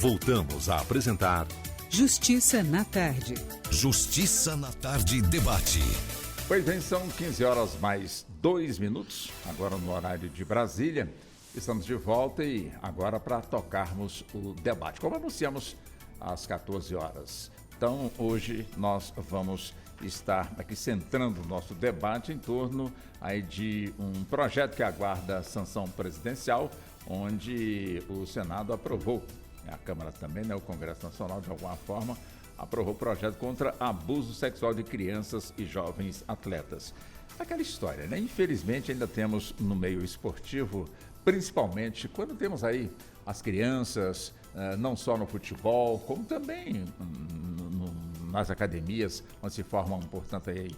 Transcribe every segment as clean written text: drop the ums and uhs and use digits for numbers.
Voltamos a apresentar Justiça na Tarde. Justiça na Tarde Debate. Pois bem, são 15 horas mais 2 minutos, agora no horário de Brasília. Estamos de volta e agora para tocarmos o debate, como anunciamos às 14 horas. Então, hoje nós vamos estar aqui centrando o nosso debate em torno aí de um projeto que aguarda sanção presidencial, onde o Senado aprovou, a Câmara também, né, o Congresso Nacional, de alguma forma, aprovou o projeto contra abuso sexual de crianças e jovens atletas. Aquela história, né? Infelizmente, ainda temos no meio esportivo, principalmente quando temos aí as crianças, não só no futebol, como também nas academias, onde se formam, portanto, aí,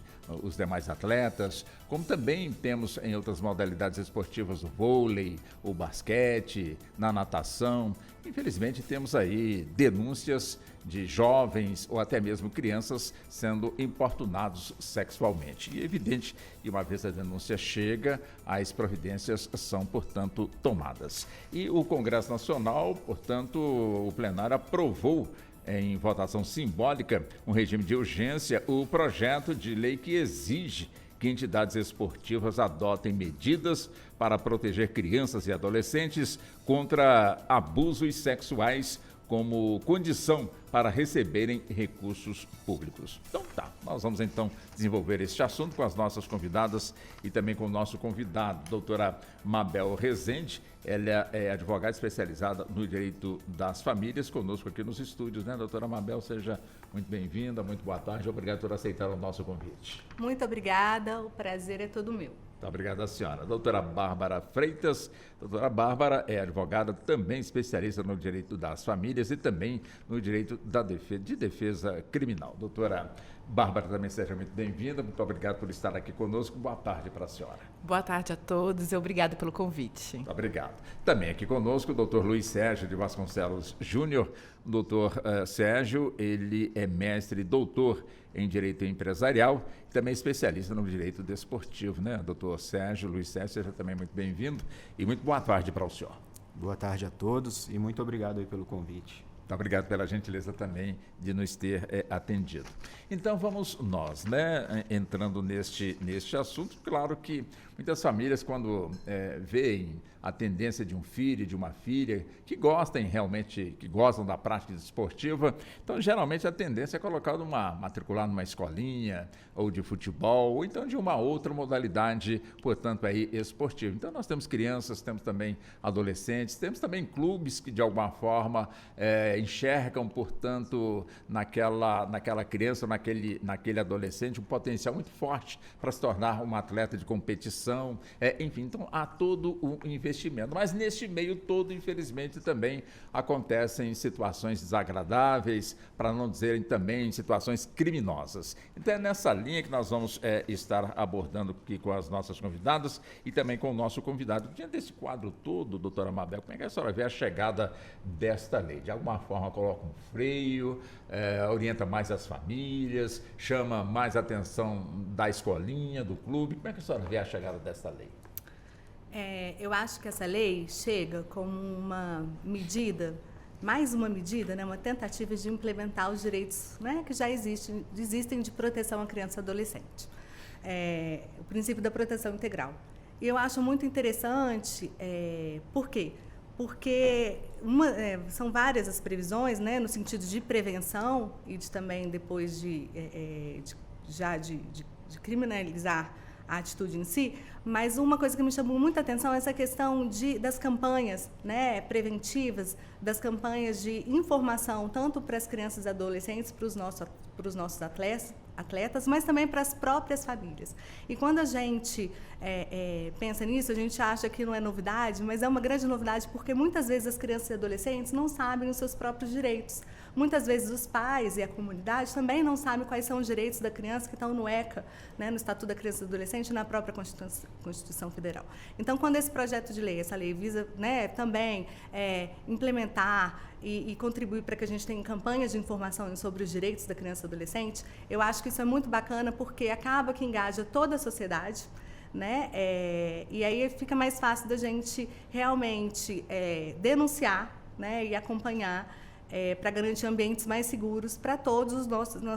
os demais atletas, como também temos em outras modalidades esportivas o vôlei, o basquete, na natação. Infelizmente, temos aí denúncias de jovens ou até mesmo crianças sendo importunados sexualmente. E é evidente que uma vez a denúncia chega, as providências são, portanto, tomadas. E o Congresso Nacional, portanto, o plenário aprovou em votação simbólica um regime de urgência o projeto de lei que exige que entidades esportivas adotem medidas para proteger crianças e adolescentes contra abusos sexuais como condição para receberem recursos públicos. Então tá, nós vamos então desenvolver este assunto com as nossas convidadas e também com o nosso convidado, doutora Mabel Rezende. Ela é advogada especializada no direito das famílias, conosco aqui nos estúdios, né, doutora Mabel? Seja muito bem-vinda, muito boa tarde, obrigado por aceitar o nosso convite. Muito obrigada, o prazer é todo meu. Muito obrigado, senhora. Doutora Bárbara Freitas. Doutora Bárbara é advogada, também especialista no direito das famílias e também no direito de defesa criminal. Doutora Bárbara, também seja muito bem-vinda. Muito obrigado por estar aqui conosco. Boa tarde para a senhora. Boa tarde a todos e obrigado pelo convite. Muito obrigado. Também aqui conosco o doutor Luiz Sérgio de Vasconcelos Júnior. Doutor Sérgio, ele é mestre e doutor em Direito Empresarial e também especialista no Direito Desportivo, né? Doutor Sérgio, Luiz Sérgio, seja também muito bem-vindo e muito boa tarde para o senhor. Boa tarde a todos e muito obrigado aí pelo convite. Muito obrigado pela gentileza também de nos ter atendido. Então vamos nós, né, entrando neste assunto. Claro que muitas famílias, quando veem a tendência de um filho e de uma filha que gostam da prática esportiva, então geralmente a tendência é matricular numa escolinha ou de futebol ou então de uma outra modalidade, portanto, aí esportiva. Então nós temos crianças, temos também adolescentes, temos também clubes que de alguma forma enxergam, portanto, naquela criança, naquele adolescente, um potencial muito forte para se tornar um atleta de competição, enfim, então há todo o investimento. Mas neste meio todo, infelizmente, também acontecem situações desagradáveis, para não dizerem também situações criminosas. Então é nessa linha que nós vamos estar abordando aqui com as nossas convidadas e também com o nosso convidado. Diante desse quadro todo, doutora Mabel, como é que a senhora vê a chegada desta lei? De alguma forma coloca um freio, orienta mais as famílias, chama mais a atenção da escolinha, do clube? Como é que a senhora vê a chegada desta lei? Eu acho que essa lei chega como uma medida, mais uma medida, né, uma tentativa de implementar os direitos, né, que já existem de proteção à criança e adolescente. O princípio da proteção integral. E eu acho muito interessante, por quê? Porque são várias as previsões, né, no sentido de prevenção e também depois de criminalizar a atitude em si, mas uma coisa que me chamou muita atenção é essa questão das campanhas, né, preventivas, das campanhas de informação, tanto para as crianças e adolescentes, para os nossos atletas, mas também para as próprias famílias. E quando a gente pensa nisso, a gente acha que não é novidade, mas é uma grande novidade porque muitas vezes as crianças e adolescentes não sabem os seus próprios direitos. Muitas vezes os pais e a comunidade também não sabem quais são os direitos da criança que estão no ECA, né, no Estatuto da Criança e do Adolescente e na própria Constituição Federal. Então, quando esse projeto de lei, essa lei visa, né, também implementar e contribuir para que a gente tenha campanhas de informação sobre os direitos da criança e do adolescente, eu acho que isso é muito bacana porque acaba que engaja toda a sociedade, né? E aí fica mais fácil da gente realmente denunciar, né, e acompanhar para garantir ambientes mais seguros para todos os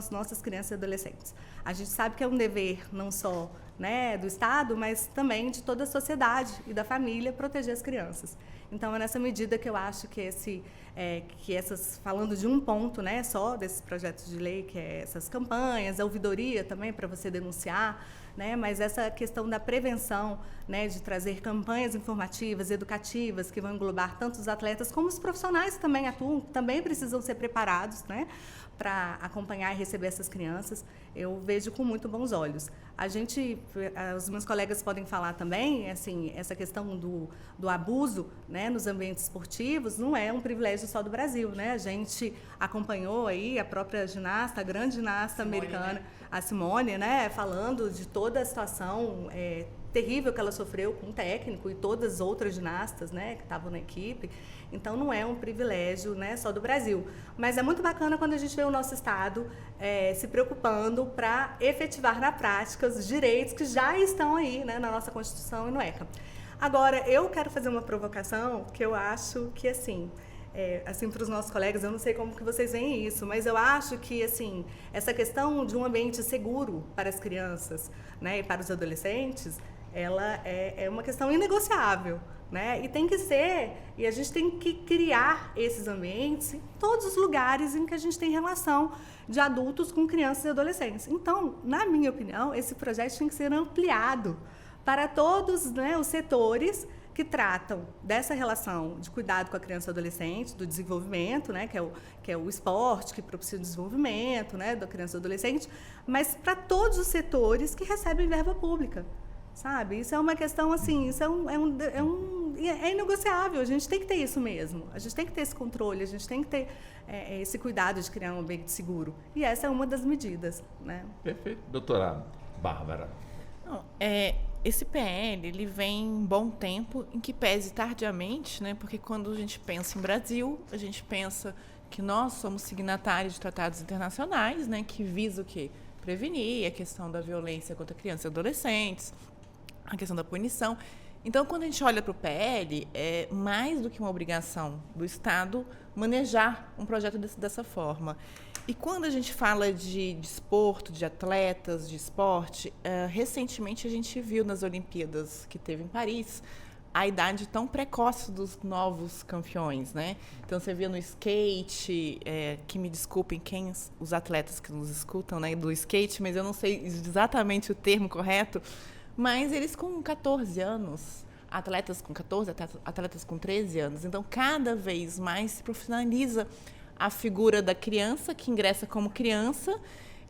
nossas crianças e adolescentes. A gente sabe que é um dever não só, né, do Estado, mas também de toda a sociedade e da família proteger as crianças. Então, é nessa medida que eu acho que falando de um ponto, né, só desses projetos de lei, que é essas campanhas, a ouvidoria também para você denunciar, né, mas essa questão da prevenção, né, de trazer campanhas informativas, educativas, que vão englobar tanto os atletas como os profissionais que também atuam, que também precisam ser preparados, né, para acompanhar e receber essas crianças, eu vejo com muito bons olhos. Os meus colegas podem falar também, assim, essa questão do abuso, né, nos ambientes esportivos não é um privilégio só do Brasil, né? A gente acompanhou aí a própria ginasta, a grande ginasta americana, né? A Simone, né, falando de toda a situação terrível que ela sofreu com o técnico e todas as outras ginastas, né, que estavam na equipe. Então, não é um privilégio, né, só do Brasil. Mas é muito bacana quando a gente vê o nosso Estado se preocupando para efetivar na prática os direitos que já estão aí, né, na nossa Constituição e no ECA. Agora, eu quero fazer uma provocação que eu acho que, assim, para os nossos colegas, eu não sei como que vocês veem isso, mas eu acho que, assim, essa questão de um ambiente seguro para as crianças, né, e para os adolescentes, ela é uma questão inegociável, né? E tem que ser, e a gente tem que criar esses ambientes em todos os lugares em que a gente tem relação de adultos com crianças e adolescentes. Então, na minha opinião, esse projeto tem que ser ampliado para todos, né, os setores que tratam dessa relação de cuidado com a criança e adolescente, do desenvolvimento, né, que é o esporte, que propicia o desenvolvimento, né, da criança e adolescente, mas para todos os setores que recebem verba pública. Sabe? Isso é uma questão, assim, isso é inegociável, a gente tem que ter isso mesmo, a gente tem que ter esse controle, a gente tem que ter esse cuidado de criar um ambiente seguro. E essa é uma das medidas, né? Perfeito. Doutora Bárbara. Não, esse PL, ele vem em bom tempo, em que pese tardiamente, né? Porque quando a gente pensa em Brasil, a gente pensa que nós somos signatários de tratados internacionais, né? Que visa o quê? Prevenir a questão da violência contra crianças e adolescentes, a questão da punição. Então, quando a gente olha para o PL, é mais do que uma obrigação do Estado manejar um projeto dessa forma. E quando a gente fala de desporto, de atletas, de esporte, recentemente a gente viu nas Olimpíadas que teve em Paris a idade tão precoce dos novos campeões, né? Então, você via no skate, que me desculpem os atletas que nos escutam, né, do skate, mas eu não sei exatamente o termo correto, mas eles com 14 anos, atletas com 14, atletas com 13 anos. Então, cada vez mais se profissionaliza a figura da criança, que ingressa como criança,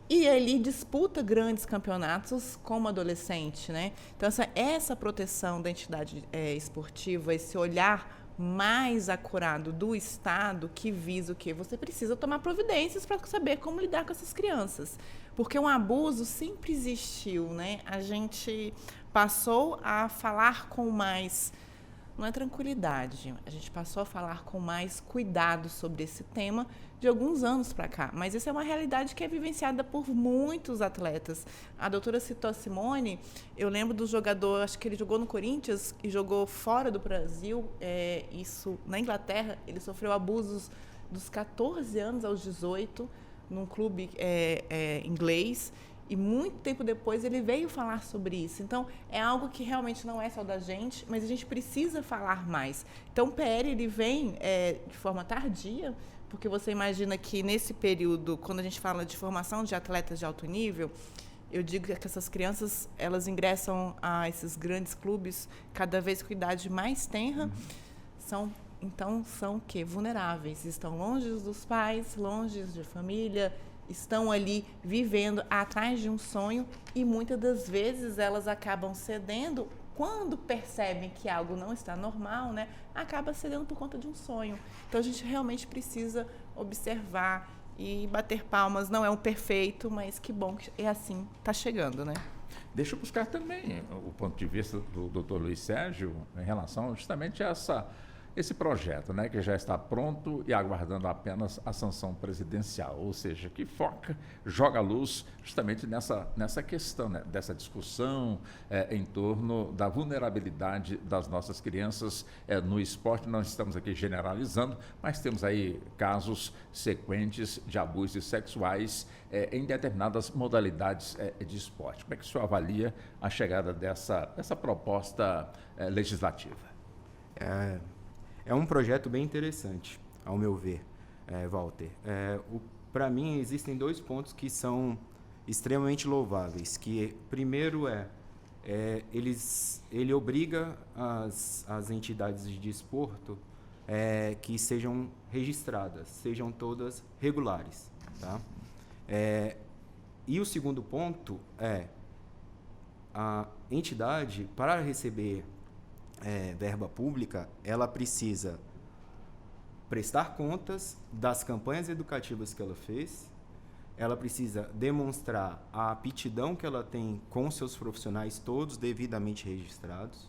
e ali disputa grandes campeonatos como adolescente, né? Então, essa proteção da entidade esportiva, esse olhar mais acurado do Estado, que visa o quê? Você precisa tomar providências para saber como lidar com essas crianças. Porque um abuso sempre existiu, né? A gente passou a falar com mais, não é tranquilidade, a gente passou a falar com mais cuidado sobre esse tema de alguns anos para cá. Mas essa é uma realidade que é vivenciada por muitos atletas. A doutora citou a Simone, eu lembro do jogador, acho que ele jogou no Corinthians e jogou fora do Brasil, isso na Inglaterra, ele sofreu abusos dos 14 anos aos 18, num clube inglês, e muito tempo depois ele veio falar sobre isso. Então, é algo que realmente não é só da gente, mas a gente precisa falar mais. Então, o PL ele vem de forma tardia, porque você imagina que nesse período, quando a gente fala de formação de atletas de alto nível, eu digo que essas crianças, elas ingressam a esses grandes clubes cada vez com idade mais tenra, são o quê? Vulneráveis, estão longe dos pais, longe de família, estão ali vivendo atrás de um sonho e muitas das vezes elas acabam cedendo quando percebem que algo não está normal, né? Acaba cedendo por conta de um sonho. Então a gente realmente precisa observar e bater palmas. Não é um perfeito, mas que bom que é assim, está chegando, né? Deixa eu buscar também o ponto de vista do Dr. Luiz Sérgio em relação justamente a esse projeto, né, que já está pronto e aguardando apenas a sanção presidencial, ou seja, que foca, joga luz justamente nessa questão, né, dessa discussão em torno da vulnerabilidade das nossas crianças no esporte. Nós estamos aqui generalizando, mas temos aí casos sequentes de abusos sexuais em determinadas modalidades de esporte. Como é que o senhor avalia a chegada dessa proposta legislativa? É um projeto bem interessante, ao meu ver, Walter. Para mim, existem 2 pontos que são extremamente louváveis. Que, primeiro, ele obriga as entidades de desporto que sejam registradas, sejam todas regulares. Tá? E o segundo ponto a entidade, para receber verba pública, ela precisa prestar contas das campanhas educativas que ela fez, ela precisa demonstrar a aptidão que ela tem com seus profissionais todos devidamente registrados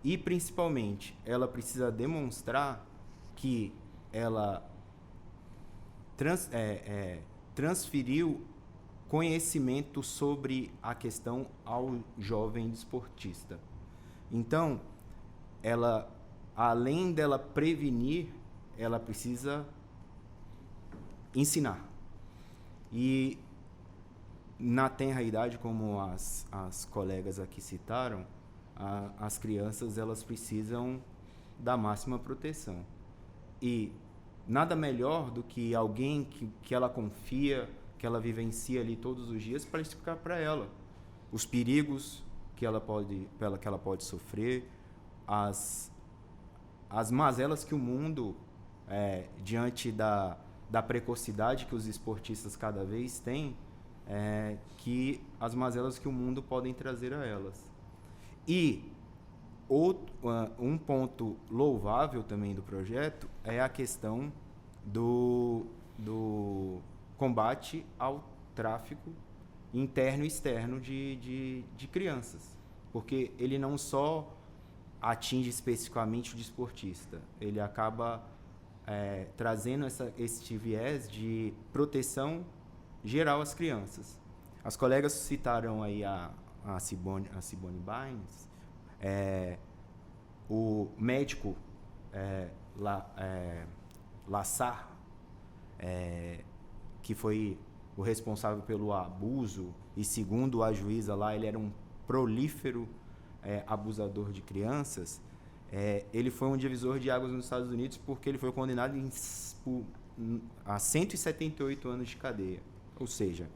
e, principalmente, ela precisa demonstrar que ela transferiu conhecimento sobre a questão ao jovem desportista. Então, ela, além dela prevenir, ela precisa ensinar. E, na tenra idade, como as colegas aqui citaram, as crianças elas precisam da máxima proteção. E nada melhor do que alguém que ela confia, que ela vivencia ali todos os dias, para explicar para ela os perigos que ela pode sofrer, as mazelas que o mundo, diante da precocidade que os esportistas cada vez têm, que as mazelas que o mundo podem trazer a elas. E um ponto louvável também do projeto é a questão do combate ao tráfico interno e externo de crianças, porque ele não só atinge especificamente o desportista, ele acaba trazendo esse viés de proteção geral às crianças. As colegas citaram aí a Simone Biles, o médico Lassar, que foi o responsável pelo abuso, e segundo a juíza lá, ele era um prolífero abusador de crianças. Ele foi um divisor de águas nos Estados Unidos porque ele foi condenado a 178 anos de cadeia. Ou seja,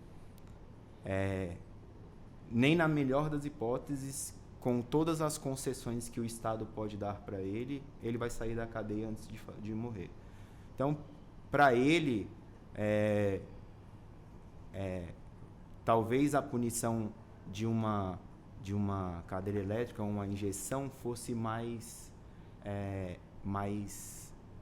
nem na melhor das hipóteses, com todas as concessões que o Estado pode dar para ele, ele vai sair da cadeia antes de morrer. Então, para ele, talvez a punição de uma cadeira elétrica, uma injeção, fosse mais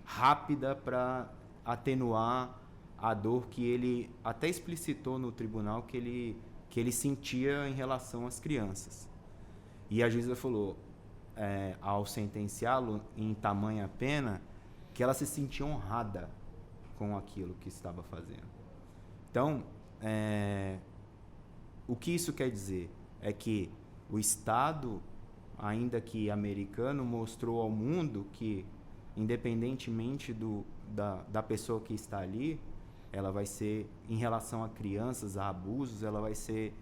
rápida para atenuar a dor que ele até explicitou no tribunal que ele sentia em relação às crianças. E a juíza falou, ao sentenciá-lo em tamanha pena, que ela se sentia honrada com aquilo que estava fazendo. Então, o que isso quer dizer? É que o Estado, ainda que americano, mostrou ao mundo que, independentemente da pessoa que está ali, ela vai ser, em relação a crianças, a abusos, ela vai ser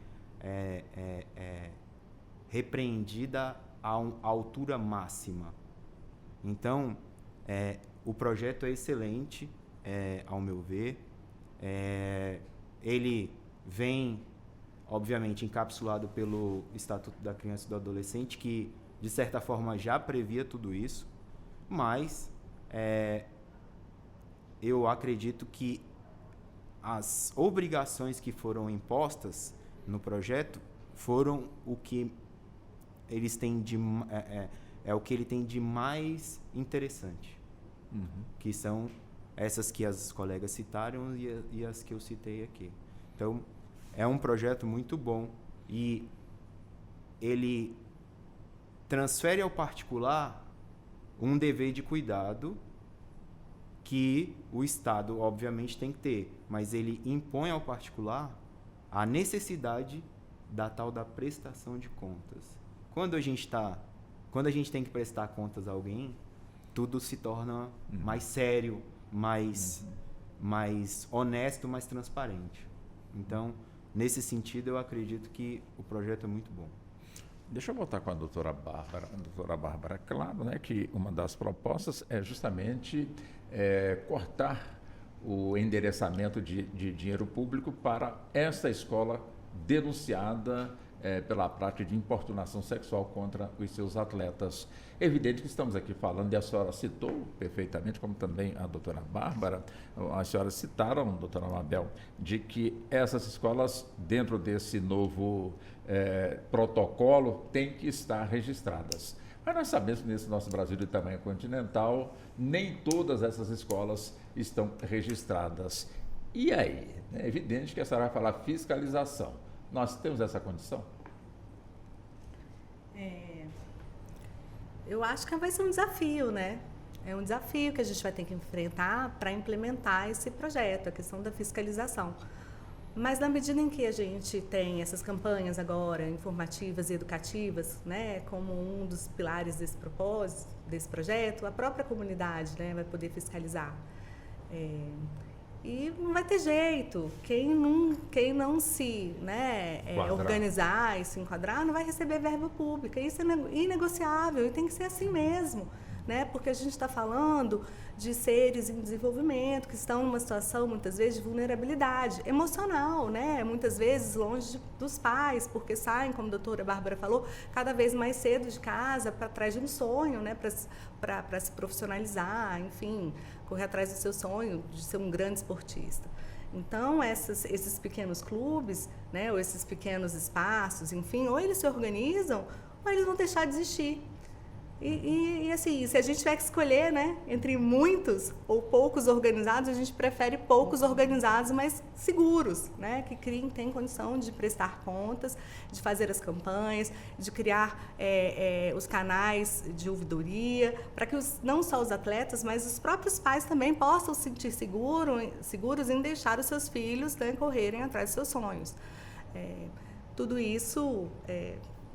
repreendida a altura máxima. Então, o projeto é excelente, ao meu ver. Ele vem, obviamente, encapsulado pelo Estatuto da Criança e do Adolescente, que, de certa forma, já previa tudo isso, mas eu acredito que as obrigações que foram impostas no projeto foram o que eles têm o que ele tem de mais interessante, que são essas que as colegas citaram e as que eu citei aqui. Então, é um projeto muito bom e ele transfere ao particular um dever de cuidado que o Estado, obviamente, tem que ter, mas ele impõe ao particular a necessidade da tal da prestação de contas. Quando a gente tem que prestar contas a alguém, tudo se torna mais sério, mais honesto, mais transparente. Então, nesse sentido, eu acredito que o projeto é muito bom. Deixa eu voltar com a doutora Bárbara. Doutora Bárbara, claro, né, que uma das propostas é justamente cortar o endereçamento de dinheiro público para esta escola denunciada pela prática de importunação sexual contra os seus atletas. É evidente que estamos aqui falando, e a senhora citou perfeitamente, como também a doutora Bárbara, as senhoras citaram, doutora Mabel, de que essas escolas, dentro desse novo protocolo, têm que estar registradas. Mas nós sabemos que nesse nosso Brasil de tamanho continental, nem todas essas escolas estão registradas. E aí? É evidente que a senhora vai falar fiscalização. Nós temos essa condição? Eu acho que vai ser um desafio, né? É um desafio que a gente vai ter que enfrentar para implementar esse projeto, a questão da fiscalização. Mas na medida em que a gente tem essas campanhas agora, informativas e educativas, né, como um dos pilares desse propósito, desse projeto, a própria comunidade, né, vai poder fiscalizar. E não vai ter jeito. Quem não se, né, organizar e se enquadrar não vai receber verba pública. Isso é inegociável e tem que ser assim mesmo, né? Porque a gente está falando de seres em desenvolvimento que estão numa situação, muitas vezes, de vulnerabilidade emocional, né? Muitas vezes longe dos pais, porque saem, como a doutora Bárbara falou, cada vez mais cedo de casa para trás de um sonho, né? Para se profissionalizar, enfim, correr atrás do seu sonho de ser um grande esportista. Então, esses pequenos clubes, né, ou esses pequenos espaços, enfim, ou eles se organizam, ou eles vão deixar de existir. E assim, se a gente tiver que escolher, né, entre muitos ou poucos organizados, a gente prefere poucos organizados, mas seguros, né, que têm condição de prestar contas, de fazer as campanhas, de criar os canais de ouvidoria, para que não só os atletas, mas os próprios pais também possam se sentir seguros em deixar os seus filhos, né, correrem atrás dos seus sonhos. Tudo isso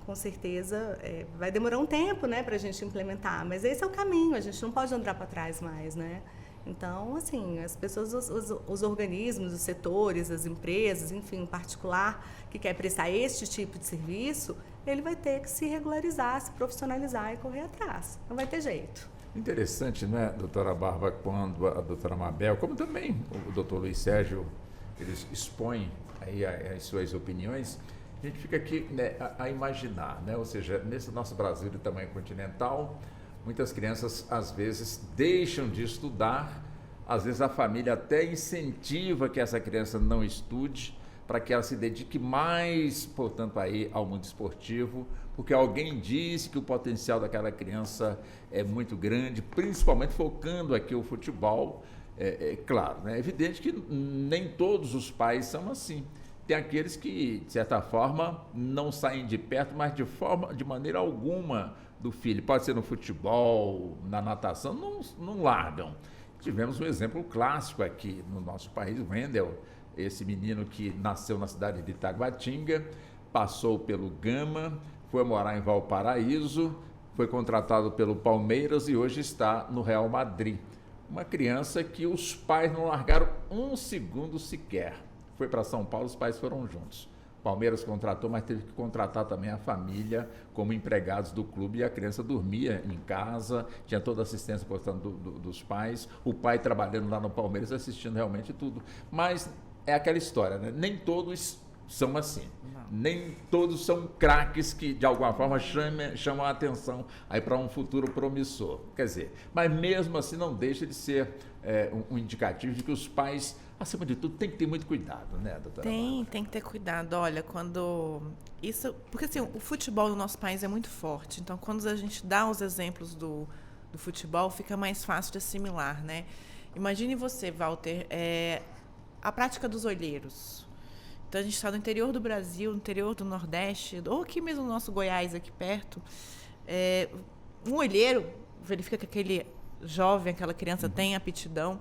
com certeza vai demorar um tempo, né, para a gente implementar, mas esse é o caminho, a gente não pode andar para trás mais, né? Então, assim, as pessoas, os organismos, os setores, as empresas, enfim, em particular, que quer prestar este tipo de serviço, ele vai ter que se regularizar, se profissionalizar e correr atrás. Não vai ter jeito. Interessante, né, doutora Bárbara, quando a doutora Mabel, como também o doutor Luiz Sérgio, eles expõem aí as suas opiniões. A gente fica aqui, né, a imaginar, né? Ou seja, nesse nosso Brasil de tamanho continental, muitas crianças às vezes deixam de estudar, às vezes a família até incentiva que essa criança não estude, para que ela se dedique mais, portanto, aí ao mundo esportivo, porque alguém disse que o potencial daquela criança é muito grande, principalmente focando aqui o futebol. Claro, né? É evidente que nem todos os pais são assim. Tem aqueles que, de certa forma, não saem de perto, mas de maneira alguma do filho. Pode ser no futebol, na natação, não largam. Tivemos um exemplo clássico aqui no nosso país, o Wendel, esse menino que nasceu na cidade de Itaguatinga, passou pelo Gama, foi morar em Valparaíso, foi contratado pelo Palmeiras e hoje está no Real Madrid. Uma criança que os pais não largaram um segundo sequer. Foi para São Paulo, os pais foram juntos. Palmeiras contratou, mas teve que contratar também a família como empregados do clube, e a criança dormia em casa, tinha toda a assistência, portanto, dos pais, o pai trabalhando lá no Palmeiras, assistindo realmente tudo. Mas é aquela história, né? Nem todos são assim. Não. Nem todos são craques que, de alguma forma, chamam a atenção aí para um futuro promissor. Quer dizer, mas mesmo assim não deixa de ser um indicativo de que os pais, acima de tudo, tem que ter muito cuidado, né, doutora? Tem que ter cuidado. Olha, porque assim, o futebol do nosso país é muito forte. Então, quando a gente dá os exemplos do futebol, fica mais fácil de assimilar, né? Imagine você, Walter, a prática dos olheiros. Então, a gente está no interior do Brasil, no interior do Nordeste, ou aqui mesmo no nosso Goiás, aqui perto. Um olheiro verifica que aquele jovem, aquela criança tem aptidão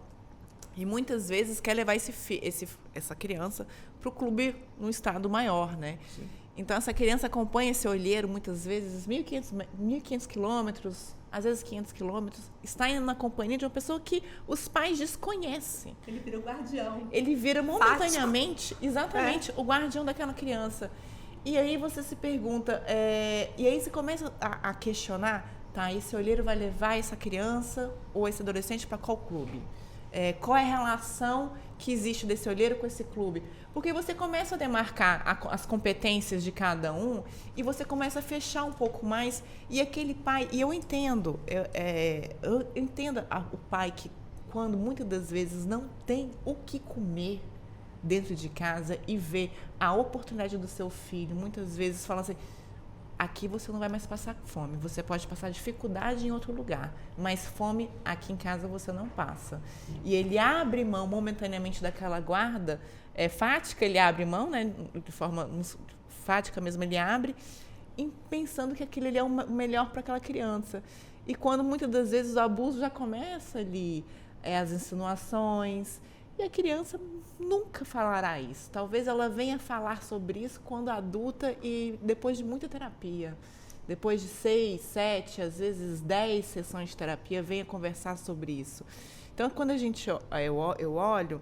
e muitas vezes quer levar essa criança para o clube no estado maior, né? Sim. Então, essa criança acompanha esse olheiro, muitas vezes, 1.500 quilômetros, às vezes 500 quilômetros, está indo na companhia de uma pessoa que os pais desconhecem. Ele vira o guardião. Ele vira momentaneamente, exatamente, o guardião daquela criança. E aí você se pergunta, e aí você começa a questionar, tá, esse olheiro vai levar essa criança ou esse adolescente para qual clube? Qual é a relação que existe desse olheiro com esse clube? Porque você começa a demarcar as competências de cada um e você começa a fechar um pouco mais. E aquele pai, e eu entendo, eu entendo o pai que quando muitas das vezes não tem o que comer dentro de casa e vê a oportunidade do seu filho, muitas vezes fala assim, aqui você não vai mais passar fome, você pode passar dificuldade em outro lugar, mas fome aqui em casa você não passa. E ele abre mão momentaneamente daquela guarda fática, ele abre mão, né, de forma fática mesmo, ele abre, pensando que aquilo ali é o melhor para aquela criança. E quando muitas das vezes o abuso já começa ali, as insinuações, e a criança nunca falará isso. Talvez ela venha falar sobre isso quando adulta e depois de muita terapia. Depois de 6, 7, às vezes 10 sessões de terapia, venha conversar sobre isso. Então, quando eu olho,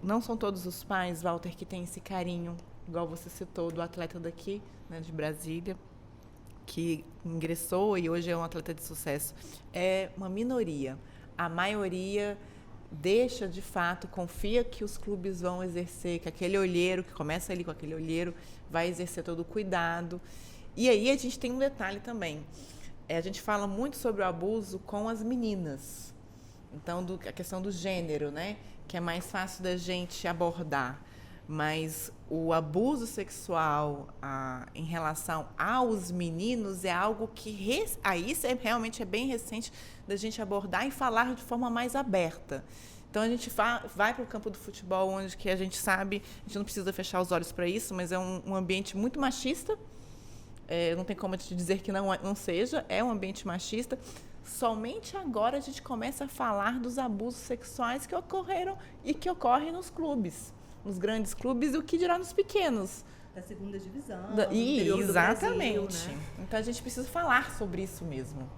não são todos os pais, Walter, que têm esse carinho, igual você citou, do atleta daqui, né, de Brasília, que ingressou e hoje é um atleta de sucesso. É uma minoria. A maioria deixa, de fato, confia que os clubes vão exercer, que aquele olheiro, que começa ali com aquele olheiro, vai exercer todo o cuidado. E aí a gente tem um detalhe também. A gente fala muito sobre o abuso com as meninas. Então, a questão do gênero, né? Que é mais fácil da gente abordar. Mas o abuso sexual em relação aos meninos é algo que aí realmente é bem recente da gente abordar e falar de forma mais aberta. Então, a gente vai para o campo do futebol, onde que a gente sabe, a gente não precisa fechar os olhos para isso, mas é um ambiente muito machista. Não tem como te dizer que não seja, é um ambiente machista. Somente agora a gente começa a falar dos abusos sexuais que ocorreram e que ocorrem nos clubes. Nos grandes clubes e o que dirá nos pequenos. Da segunda divisão. Exatamente. Do Brasil, né? Então a gente precisa falar sobre isso mesmo.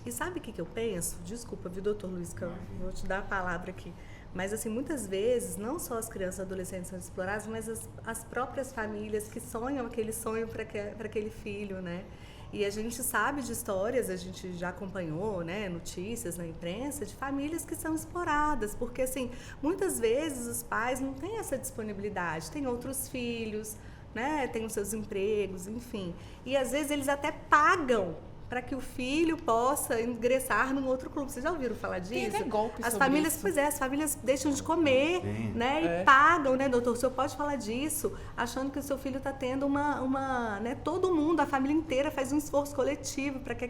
E sabe o que eu penso? Desculpa, viu, doutor Luiz, que eu vou te dar a palavra aqui. Mas, assim, muitas vezes, não só as crianças e adolescentes são exploradas, mas as próprias famílias que sonham aquele sonho para aquele filho, né? E a gente sabe de histórias, a gente já acompanhou, né, notícias na imprensa, de famílias que são exploradas, porque, assim, muitas vezes os pais não têm essa disponibilidade, têm outros filhos, né, têm os seus empregos, enfim. E, às vezes, eles até pagam para que o filho possa ingressar num outro clube. Vocês já ouviram falar disso? Tem até golpe as sobre famílias, isso. Pois as famílias deixam de comer, né? E pagam, né, doutor? O senhor pode falar disso, achando que o seu filho está tendo né? Todo mundo, a família inteira faz um esforço coletivo para que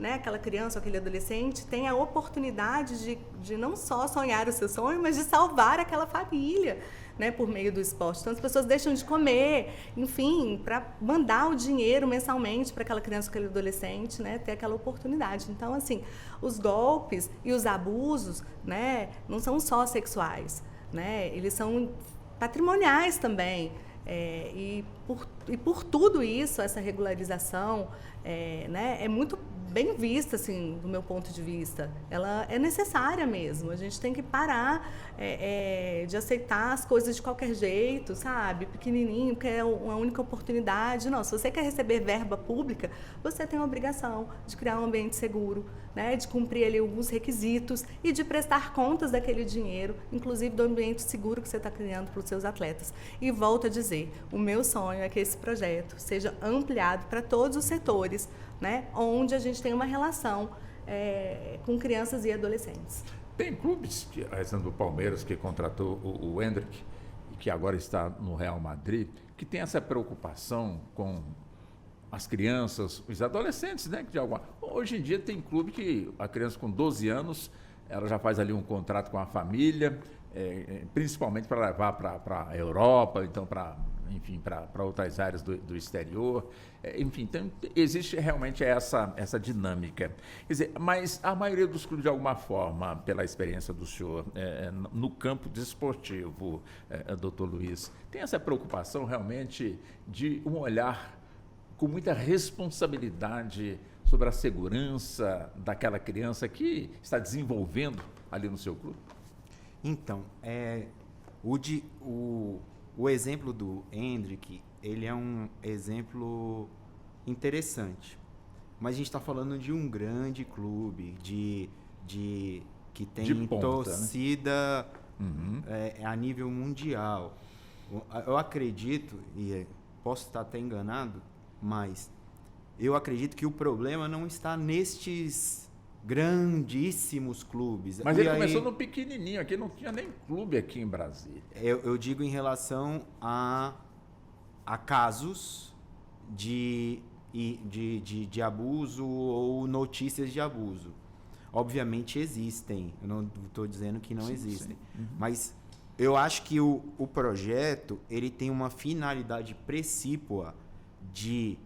aquela criança ou aquele adolescente tenha a oportunidade de não só sonhar o seu sonho, mas de salvar aquela família, né, por meio do esporte. Então, as pessoas deixam de comer, enfim, para mandar o dinheiro mensalmente para aquela criança ou aquele adolescente, né, ter aquela oportunidade. Então, assim, os golpes e os abusos, né, não são só sexuais, né, eles são patrimoniais também. E por tudo isso, essa regularização né, é muito bem vista, assim, do meu ponto de vista. Ela é necessária mesmo. A gente tem que parar de aceitar as coisas de qualquer jeito, sabe? Pequenininho, que é uma única oportunidade. Não, se você quer receber verba pública, você tem a obrigação de criar um ambiente seguro, né? De cumprir ali alguns requisitos e de prestar contas daquele dinheiro, inclusive do ambiente seguro que você está criando para os seus atletas. E volto a dizer, o meu sonho é que esse projeto seja ampliado para todos os setores, né, onde a gente tem uma relação com crianças e adolescentes. Tem clubes, exemplo do Palmeiras, que contratou o Hendrick, e que agora está no Real Madrid, que tem essa preocupação com as crianças, os adolescentes, né? Hoje em dia tem clube que a criança com 12 anos, ela já faz ali um contrato com a família, principalmente para levar para a Europa, então para enfim, para outras áreas do exterior. Enfim, então, existe realmente essa dinâmica. Quer dizer, mas a maioria dos clubes, de alguma forma, pela experiência do senhor, no campo desportivo, doutor Luiz, tem essa preocupação realmente de um olhar com muita responsabilidade sobre a segurança daquela criança que está desenvolvendo ali no seu clube? Então, o exemplo do Hendrick, ele é um exemplo interessante. Mas a gente está falando de um grande clube, que tem de ponta, torcida, né? a nível mundial. Eu acredito, e posso estar até enganado, mas eu acredito que o problema não está nestes grandíssimos clubes. Mas ele começou no pequenininho, aqui não tinha nem clube aqui em Brasília. Eu digo em relação a casos de abuso ou notícias de abuso. Obviamente existem, eu não estou dizendo que não existem, mas eu acho que o projeto ele tem uma finalidade precípua de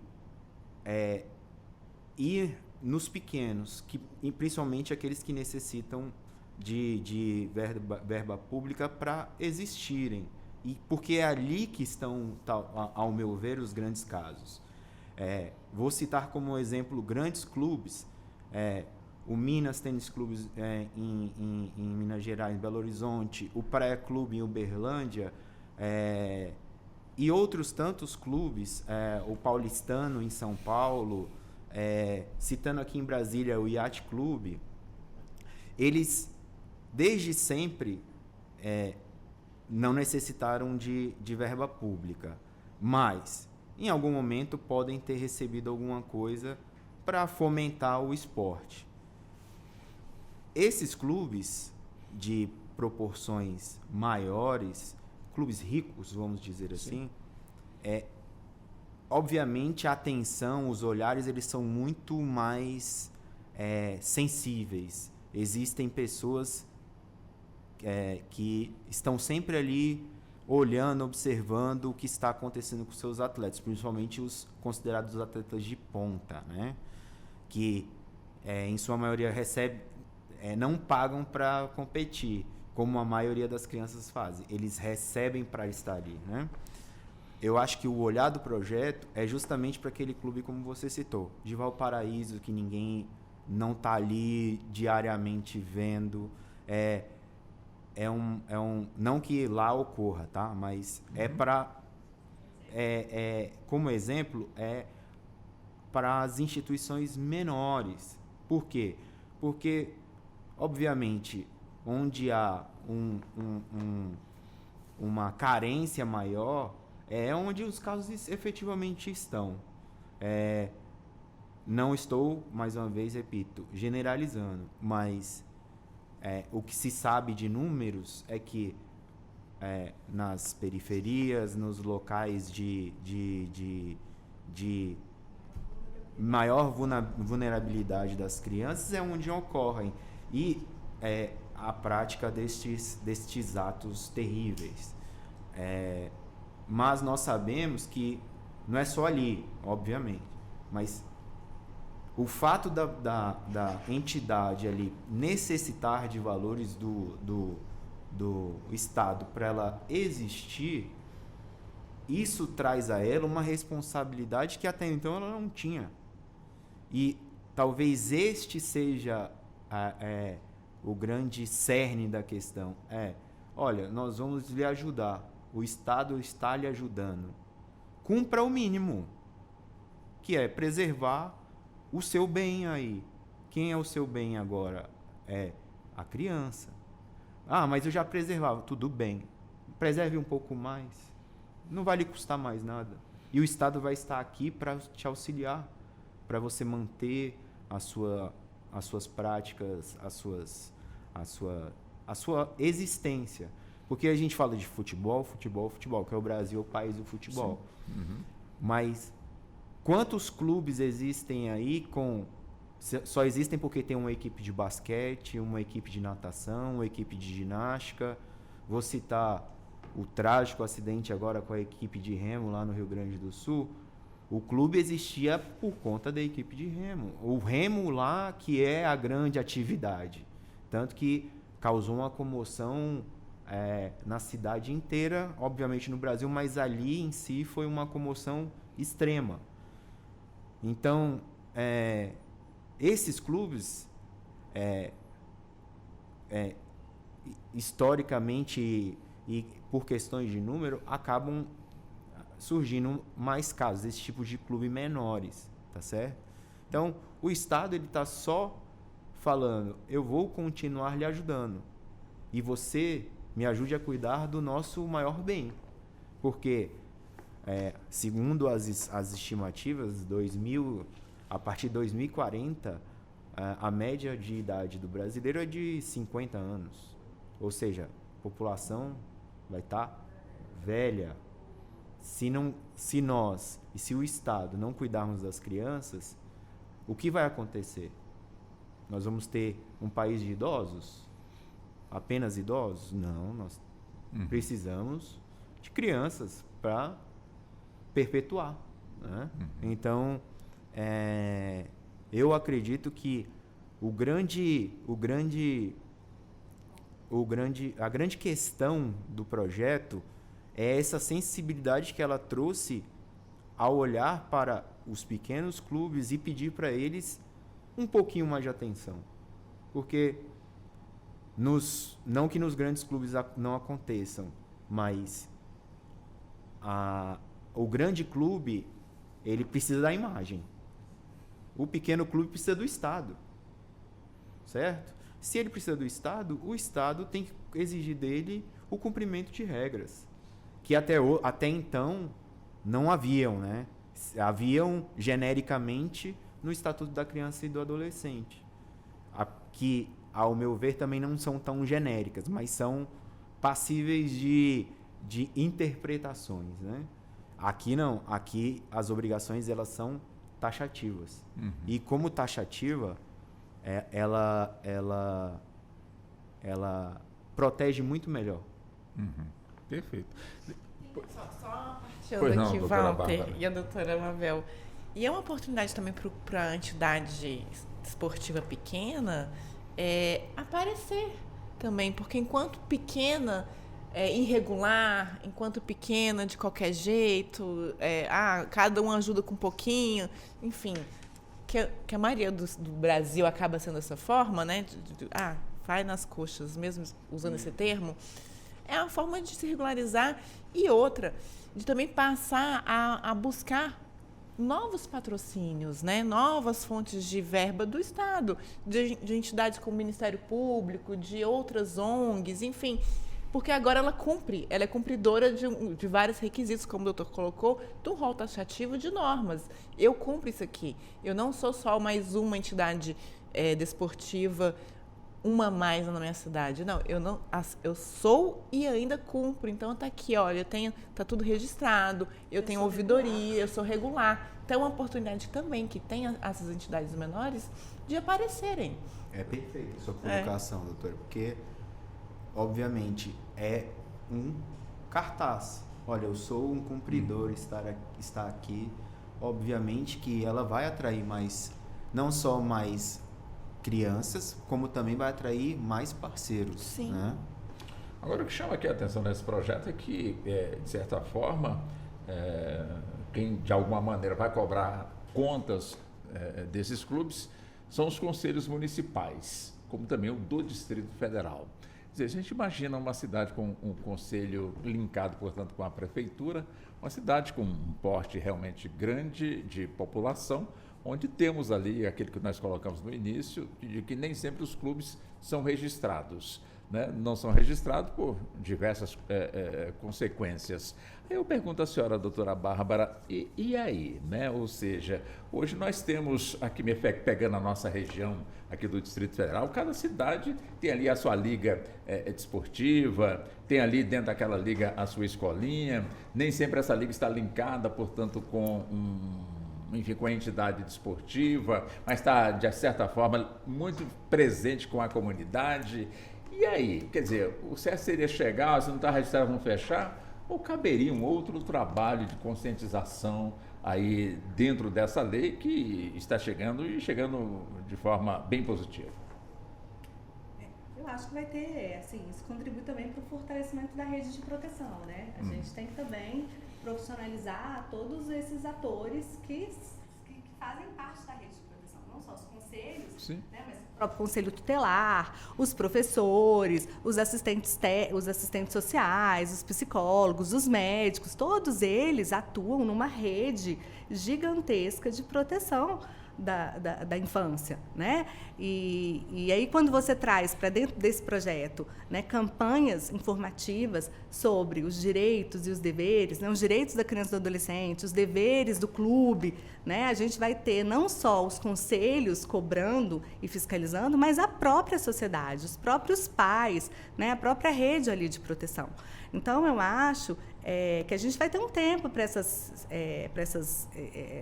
ir nos pequenos, principalmente aqueles que necessitam de verba pública para existirem. E porque é ali que estão, ao meu ver, os grandes casos. Vou citar como exemplo grandes clubes, o Minas Tênis Clube em Minas Gerais, em Belo Horizonte, o Praia Clube em Uberlândia, e outros tantos clubes, o Paulistano em São Paulo, citando aqui em Brasília o Yacht Clube. Eles, desde sempre, não necessitaram de verba pública, mas em algum momento podem ter recebido alguma coisa para fomentar o esporte. Esses clubes de proporções maiores, clubes ricos, vamos dizer assim, obviamente a atenção, os olhares, eles são muito mais sensíveis. Existem pessoas que estão sempre ali olhando, observando o que está acontecendo com seus atletas, principalmente os considerados atletas de ponta, né? Que em sua maioria não pagam para competir, como a maioria das crianças fazem. Eles recebem para estar ali, né? Eu acho que o olhar do projeto é justamente para aquele clube, como você citou, de Valparaíso, que ninguém não está ali diariamente vendo. Não que lá ocorra, tá? Mas como exemplo, para as instituições menores. Por quê? Porque, obviamente, onde há uma carência maior, é onde os casos efetivamente estão. Não estou, mais uma vez, repito, generalizando, mas o que se sabe de números é que nas periferias, nos locais de maior vulnerabilidade das crianças, é onde ocorrem a prática destes atos terríveis. Mas nós sabemos que não é só ali, obviamente, mas o fato da entidade ali necessitar de valores do Estado para ela existir, isso traz a ela uma responsabilidade que até então ela não tinha. E talvez este seja o grande cerne da questão. Olha, nós vamos lhe ajudar. O Estado está lhe ajudando. Cumpra o mínimo, que é preservar o seu bem aí. Quem é o seu bem agora? É a criança. Mas eu já preservava. Tudo bem. Preserve um pouco mais. Não vai lhe custar mais nada. E o Estado vai estar aqui para te auxiliar, para você manter as suas práticas, a sua existência. Porque a gente fala de futebol, que é o Brasil, o país do futebol. Mas quantos clubes existem aí só existem porque tem uma equipe de basquete, uma equipe de natação, uma equipe de ginástica? Vou citar o trágico acidente agora com a equipe de remo lá no Rio Grande do Sul, o clube existia por conta da equipe de remo. O remo lá que é a grande atividade. Tanto que causou uma comoção na cidade inteira, obviamente no Brasil, mas ali em si foi uma comoção extrema. Então, esses clubes, historicamente e por questões de número, acabam surgindo mais casos desse tipo de clube menores, tá certo? Então, o Estado ele está só falando, eu vou continuar lhe ajudando e você me ajude a cuidar do nosso maior bem, porque segundo as estimativas, a partir de 2040, a média de idade do brasileiro é de 50 anos, ou seja, a população vai estar velha. Se nós e se o Estado não cuidarmos das crianças, o que vai acontecer? Nós vamos ter um país de idosos? Apenas idosos? Não, nós precisamos de crianças para perpetuar, né? Então, eu acredito que a grande questão do projeto é essa sensibilidade que ela trouxe ao olhar para os pequenos clubes e pedir para eles um pouquinho mais de atenção. Porque, não que nos grandes clubes não aconteçam, mas o grande clube, ele precisa da imagem. O pequeno clube precisa do Estado. Certo? Se ele precisa do Estado, o Estado tem que exigir dele o cumprimento de regras. Que até então não haviam, né? Haviam genericamente no Estatuto da Criança e do Adolescente, que, ao meu ver, também não são tão genéricas, mas são passíveis de interpretações, né? Aqui não, aqui as obrigações elas são taxativas. E como taxativa, ela protege muito melhor. Perfeito. Só partilhando aqui, Walter e a doutora Mabel. E é uma oportunidade também para a entidade esportiva pequena aparecer também, porque enquanto pequena, irregular, enquanto pequena de qualquer jeito, cada um ajuda com um pouquinho, enfim, que a maioria do Brasil acaba sendo dessa forma, né? Vai nas coxas, mesmo usando esse termo. É uma forma de se regularizar e outra, de também passar a buscar novos patrocínios, né? Novas fontes de verba do Estado, de entidades como o Ministério Público, de outras ONGs, enfim, porque agora ela é cumpridora de vários requisitos, como o doutor colocou, do rol taxativo de normas. Eu cumpro isso aqui. Eu não sou só mais uma entidade desportiva, uma mais na minha cidade. Não, eu sou e ainda cumpro. Então está aqui, olha, está tudo registrado, eu tenho ouvidoria, eu sou regular. Então é uma oportunidade também que tem essas entidades menores de aparecerem. É perfeito a sua colocação, doutora, porque obviamente é um cartaz. Olha, eu sou um cumpridor, está aqui. Obviamente que ela vai atrair não só mais crianças, como também vai atrair mais parceiros. Sim. Né? Agora, o que chama aqui a atenção nesse projeto é que, de certa forma, quem de alguma maneira vai cobrar contas desses clubes são os conselhos municipais, como também o do Distrito Federal. Quer dizer, a gente imagina uma cidade com um conselho linkado, portanto, com a prefeitura, uma cidade com um porte realmente grande de população, onde temos ali aquele que nós colocamos no início, de que nem sempre os clubes são registrados, né? Não são registrados por diversas consequências. Aí eu pergunto à senhora, doutora Bárbara, e aí, né? Ou seja, hoje nós temos, aqui pegando a nossa região aqui do Distrito Federal, cada cidade tem ali a sua liga desportiva, tem ali dentro daquela liga a sua escolinha, nem sempre essa liga está linkada, portanto, com com a entidade desportiva, mas está, de certa forma, muito presente com a comunidade. E aí? Quer dizer, o certo seria chegar, se não está registrado, vamos fechar? Ou caberia um outro trabalho de conscientização aí dentro dessa lei que está chegando e chegando de forma bem positiva? Eu acho que vai ter, assim, isso contribui também para o fortalecimento da rede de proteção, né? A gente tem que também profissionalizar todos esses atores que fazem parte da rede de proteção, não só os conselhos, né, mas o próprio conselho tutelar, os professores, os assistentes sociais, os psicólogos, os médicos, todos eles atuam numa rede gigantesca de proteção da infância, né? E aí quando você traz para dentro desse projeto, né, campanhas informativas sobre os direitos e os deveres, né, os direitos da criança e do adolescente, os deveres do clube, né, a gente vai ter não só os conselhos cobrando e fiscalizando, mas a própria sociedade, os próprios pais, né, a própria rede ali de proteção. Então eu acho que a gente vai ter um tempo para a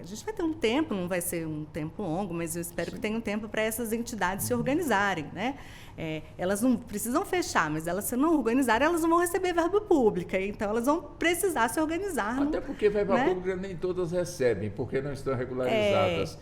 gente vai ter um tempo, não vai ser um tempo longo, mas eu espero que tenha um tempo para essas entidades se organizarem, né? Elas não precisam fechar, mas elas, se não organizarem, elas não vão receber verba pública, então elas vão precisar se organizar. Até porque verba né? pública nem todas recebem, porque não estão regularizadas.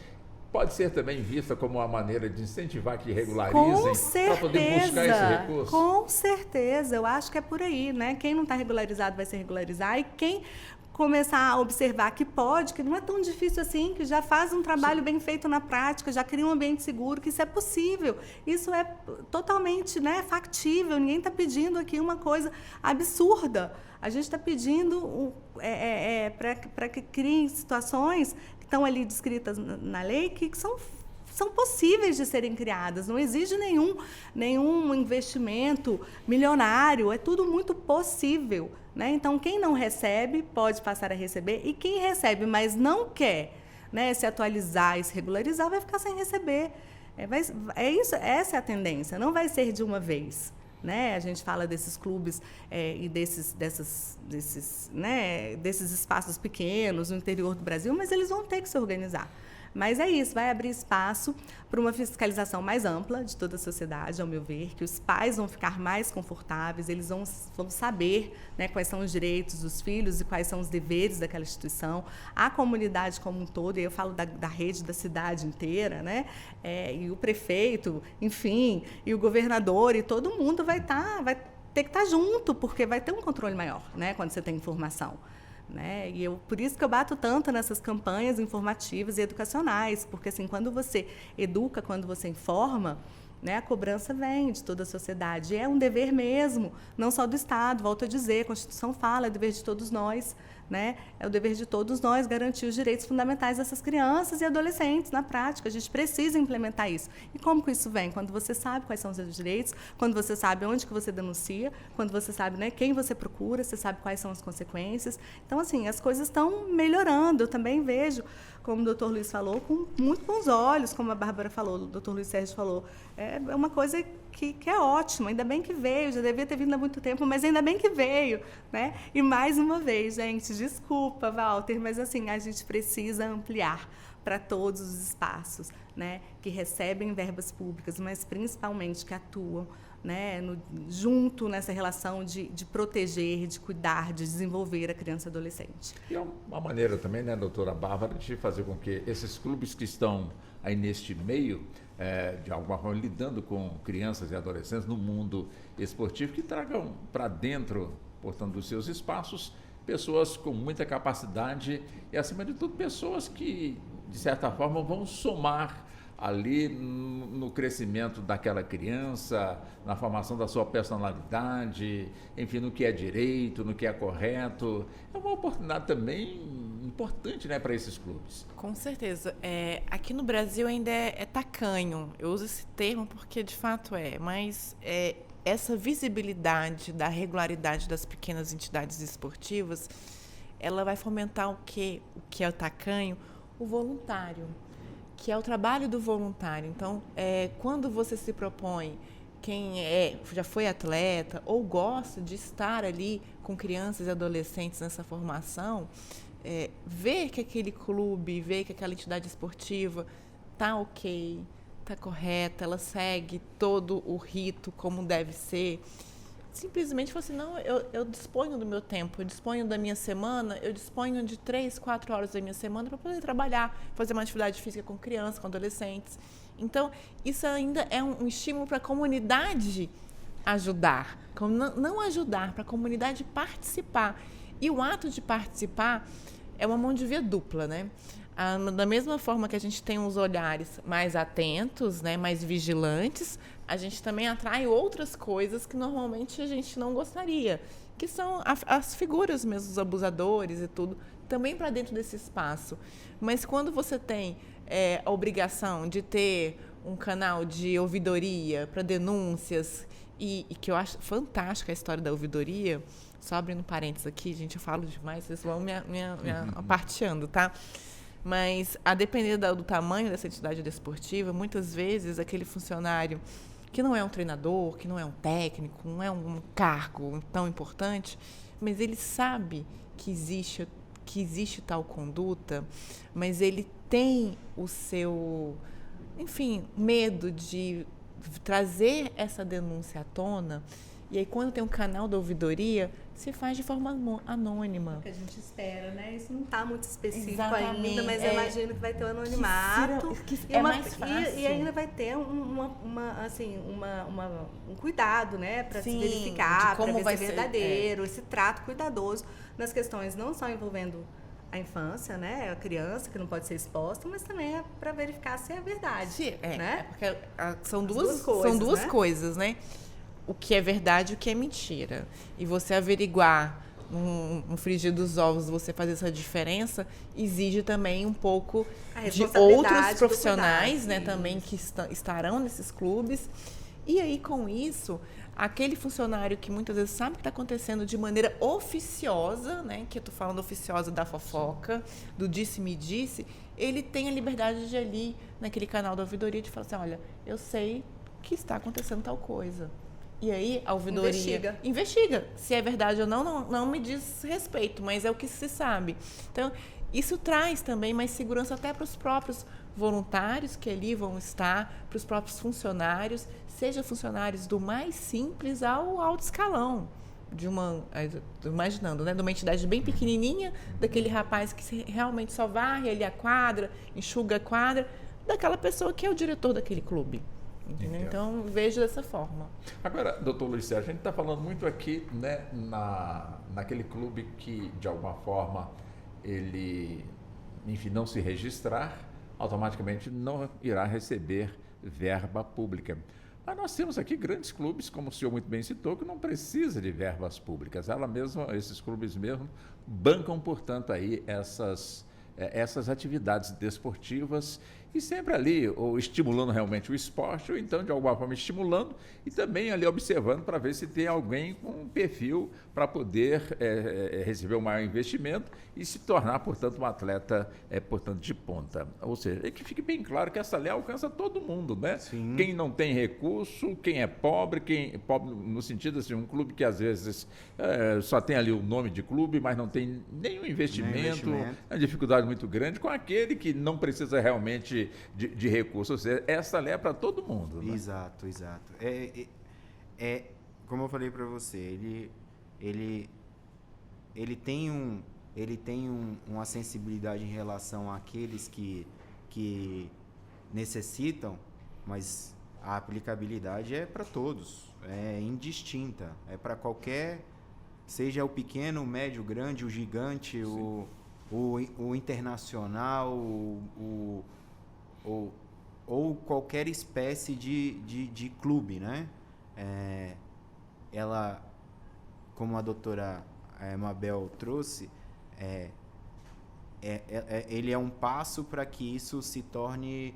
Pode ser também vista como uma maneira de incentivar que regularizem para poder buscar esse recurso? Com certeza, eu acho que é por aí, né? Quem não está regularizado vai se regularizar e quem começar a observar que pode, que não é tão difícil assim, que já faz um trabalho bem feito na prática, já cria um ambiente seguro, que isso é possível. Isso é totalmente, né, factível, ninguém está pedindo aqui uma coisa absurda. A gente está pedindo para que criem situações estão ali descritas na lei que são possíveis de serem criadas. Não exige nenhum investimento milionário, é tudo muito possível, né? Então, quem não recebe pode passar a receber, e quem recebe, mas não quer, né, se atualizar e se regularizar, vai ficar sem receber. Essa é a tendência, não vai ser de uma vez. Né? A gente fala desses clubes e desses espaços pequenos no interior do Brasil, mas eles vão ter que se organizar. Mas é isso, vai abrir espaço para uma fiscalização mais ampla de toda a sociedade, ao meu ver, que os pais vão ficar mais confortáveis, eles vão saber, né, quais são os direitos dos filhos e quais são os deveres daquela instituição, a comunidade como um todo, e eu falo da rede da cidade inteira, né, e o prefeito, enfim, e o governador, e todo mundo vai ter que estar junto, porque vai ter um controle maior, né, quando você tem informação. Né? E por isso que eu bato tanto nessas campanhas informativas e educacionais, porque assim, quando você educa, quando você informa, né, a cobrança vem de toda a sociedade. E é um dever mesmo, não só do Estado, volto a dizer, a Constituição fala, é o dever de todos nós, né? É o dever de todos nós garantir os direitos fundamentais dessas crianças e adolescentes na prática. A gente precisa implementar isso. E como que isso vem? Quando você sabe quais são os seus direitos, quando você sabe onde que você denuncia, quando você sabe, né, quem você procura, você sabe quais são as consequências. Então, assim, as coisas estão melhorando. Eu também vejo, como o doutor Luiz falou, com muito bons olhos, como a Bárbara falou, o doutor Luiz Sérgio falou. É uma coisa que é ótima, ainda bem que veio, já devia ter vindo há muito tempo, mas ainda bem que veio, né? E mais uma vez, gente, desculpa, Walter, mas assim, a gente precisa ampliar para todos os espaços, né, que recebem verbas públicas, mas principalmente que atuam, né, junto nessa relação de proteger, de cuidar, de desenvolver a criança e adolescente. E é uma maneira também, né, doutora Bárbara, de fazer com que esses clubes que estão aí neste meio, de alguma forma lidando com crianças e adolescentes no mundo esportivo, que tragam para dentro, portanto, dos seus espaços, pessoas com muita capacidade e, acima de tudo, pessoas que, de certa forma, vão somar ali no crescimento daquela criança, na formação da sua personalidade, enfim, no que é direito, no que é correto. É uma oportunidade também importante, né, para esses clubes. Com certeza. Aqui no Brasil ainda é tacanho. Eu uso esse termo porque, de fato, mas essa visibilidade da regularidade das pequenas entidades esportivas, ela vai fomentar o que é o tacanho? O voluntário, que é o trabalho do voluntário. Então, quando você se propõe, quem já foi atleta ou gosta de estar ali com crianças e adolescentes nessa formação, ver que aquele clube, ver que aquela entidade esportiva está ok, está correta, ela segue todo o rito como deve ser. Simplesmente falou assim, não, eu disponho do meu tempo, eu disponho da minha semana, eu disponho de 3, 4 horas da minha semana para poder trabalhar, fazer uma atividade física com crianças, com adolescentes. Então, isso ainda é um estímulo para a comunidade ajudar, não ajudar, para a comunidade participar. E o ato de participar é uma mão de via dupla, né? Da mesma forma que a gente tem uns olhares mais atentos, né, mais vigilantes, a gente também atrai outras coisas que normalmente a gente não gostaria, que são as figuras mesmo, os abusadores e tudo, também para dentro desse espaço. Mas quando você tem a obrigação de ter um canal de ouvidoria para denúncias, e que eu acho fantástica a história da ouvidoria, só abrindo parênteses aqui, gente, eu falo demais, vocês vão me aparteando, tá? Mas, a depender do tamanho dessa entidade desportiva, muitas vezes aquele funcionário que não é um treinador, que não é um técnico, não é um cargo tão importante, mas ele sabe que existe tal conduta, mas ele tem o seu, enfim, medo de trazer essa denúncia à tona. E aí, quando tem um canal da ouvidoria, se faz de forma anônima. É o que a gente espera, né? Isso não está muito específico Exatamente. ainda, mas eu imagino que vai ter o anonimato. É mais fácil. E ainda vai ter um cuidado, né? Para se verificar, para ver se é verdadeiro, esse trato cuidadoso nas questões não só envolvendo a infância, né? A criança que não pode ser exposta, mas também é para verificar se é verdade. Sim, né? Porque são duas coisas, né? O que é verdade e o que é mentira. E você averiguar, no frigir dos ovos, você fazer essa diferença, exige também um pouco de outros profissionais, né, também que estarão nesses clubes. E aí, com isso, aquele funcionário que muitas vezes sabe o que está acontecendo de maneira oficiosa, né, que eu estou falando oficiosa da fofoca, do disse-me-disse, ele tem a liberdade de ali, naquele canal da ouvidoria, de falar assim, olha, eu sei que está acontecendo tal coisa. E aí, a ouvidoria investiga. Se é verdade ou não me diz respeito, mas é o que se sabe. Então, isso traz também mais segurança até para os próprios voluntários que ali vão estar, para os próprios funcionários, seja funcionários do mais simples ao alto escalão. Imaginando, né, de uma entidade bem pequenininha, daquele rapaz que realmente só varre ali a quadra, enxuga a quadra, daquela pessoa que é o diretor daquele clube. Entendeu? Então, vejo dessa forma. Agora, doutor Luiz Sérgio, a gente está falando muito aqui, né, naquele clube que, de alguma forma, ele, enfim, não se registrar, automaticamente não irá receber verba pública. Mas nós temos aqui grandes clubes, como o senhor muito bem citou, que não precisa de verbas públicas. Esses clubes mesmo bancam, portanto, aí essas atividades desportivas e sempre ali, ou estimulando realmente o esporte, ou então, de alguma forma, estimulando e também ali observando para ver se tem alguém com um perfil para poder receber um maior investimento e se tornar, portanto, um atleta, portanto, de ponta. Ou seja, é que fique bem claro que essa lei alcança todo mundo, né? Sim. Quem não tem recurso, quem é pobre, pobre no sentido assim, um clube que às vezes só tem ali o nome de clube, mas não tem nenhum investimento. É uma dificuldade muito grande com aquele que não precisa realmente de recursos. Ou seja, essa lei é para todo mundo. Né? Exato. Como eu falei para você, ele tem uma sensibilidade em relação àqueles que necessitam, mas a aplicabilidade é para todos, é indistinta, é para qualquer, seja o pequeno, o médio, o grande, o gigante, o internacional, ou qualquer espécie de clube, né? Ela, como a doutora Mabel trouxe, ele é um passo para que isso se torne,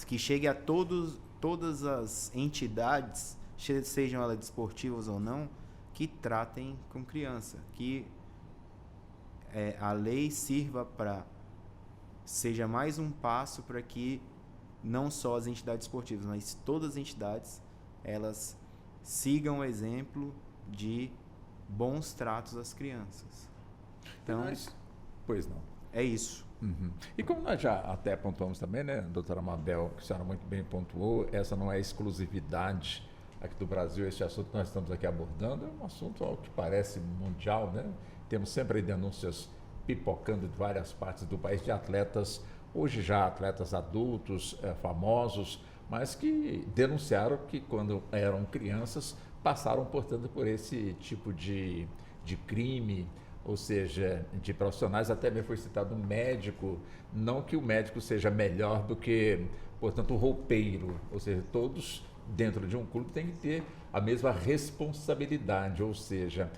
que chegue a todas as entidades, sejam elas desportivas ou não, que tratem com criança, que a lei sirva para seja mais um passo para que não só as entidades esportivas, mas todas as entidades, elas sigam o exemplo de bons tratos às crianças. Então, Pois não. é isso. Uhum. E como nós já até pontuamos também, né, doutora Mabel, que a senhora muito bem pontuou, essa não é exclusividade aqui do Brasil, esse assunto que nós estamos aqui abordando é um assunto ao que parece mundial, né? Temos sempre denúncias pipocando de várias partes do país de atletas, hoje já atletas adultos, famosos, mas que denunciaram que quando eram crianças passaram, portanto, por esse tipo de crime, ou seja, de profissionais. Até mesmo foi citado um médico, não que o médico seja melhor do que, portanto, o roupeiro, ou seja, todos dentro de um clube têm que ter a mesma responsabilidade, ou seja,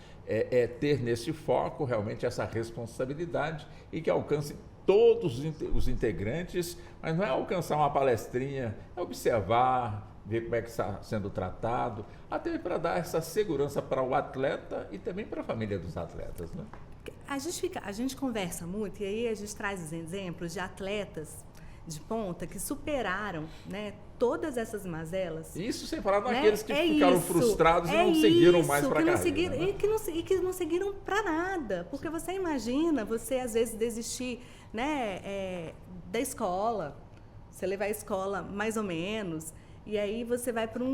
ter nesse foco realmente essa responsabilidade e que alcance todos os integrantes, mas não é alcançar uma palestrinha, é observar, ver como é que está sendo tratado, até para dar essa segurança para o atleta e também para a família dos atletas, né? A gente conversa muito e aí a gente traz exemplos de atletas de ponta que superaram, né, todas essas mazelas. Isso sem falar né? naqueles que ficaram frustrados e não seguiram mais para a carreira. Seguiram, né? e que não seguiram para nada. Porque você imagina, você às vezes desistir, né, da escola, você levar a escola mais ou menos, e aí você vai para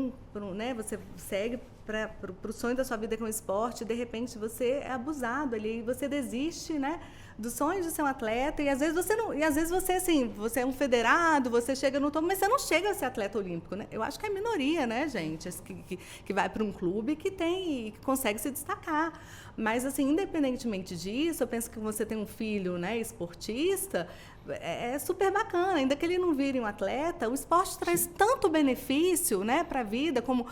né, você segue para o sonho da sua vida com o esporte, e de repente você é abusado ali, e você desiste, né, do sonho de ser um atleta, e às vezes você não, e às vezes você assim, você é um federado, você chega no topo, mas você não chega a ser atleta olímpico, né? Eu acho que é a minoria, né, gente, que vai para um clube que consegue se destacar. Mas assim, independentemente disso, eu penso que você tem um filho, né, esportista, é super bacana, ainda que ele não vire um atleta, o esporte traz tanto benefício, né, para a vida, como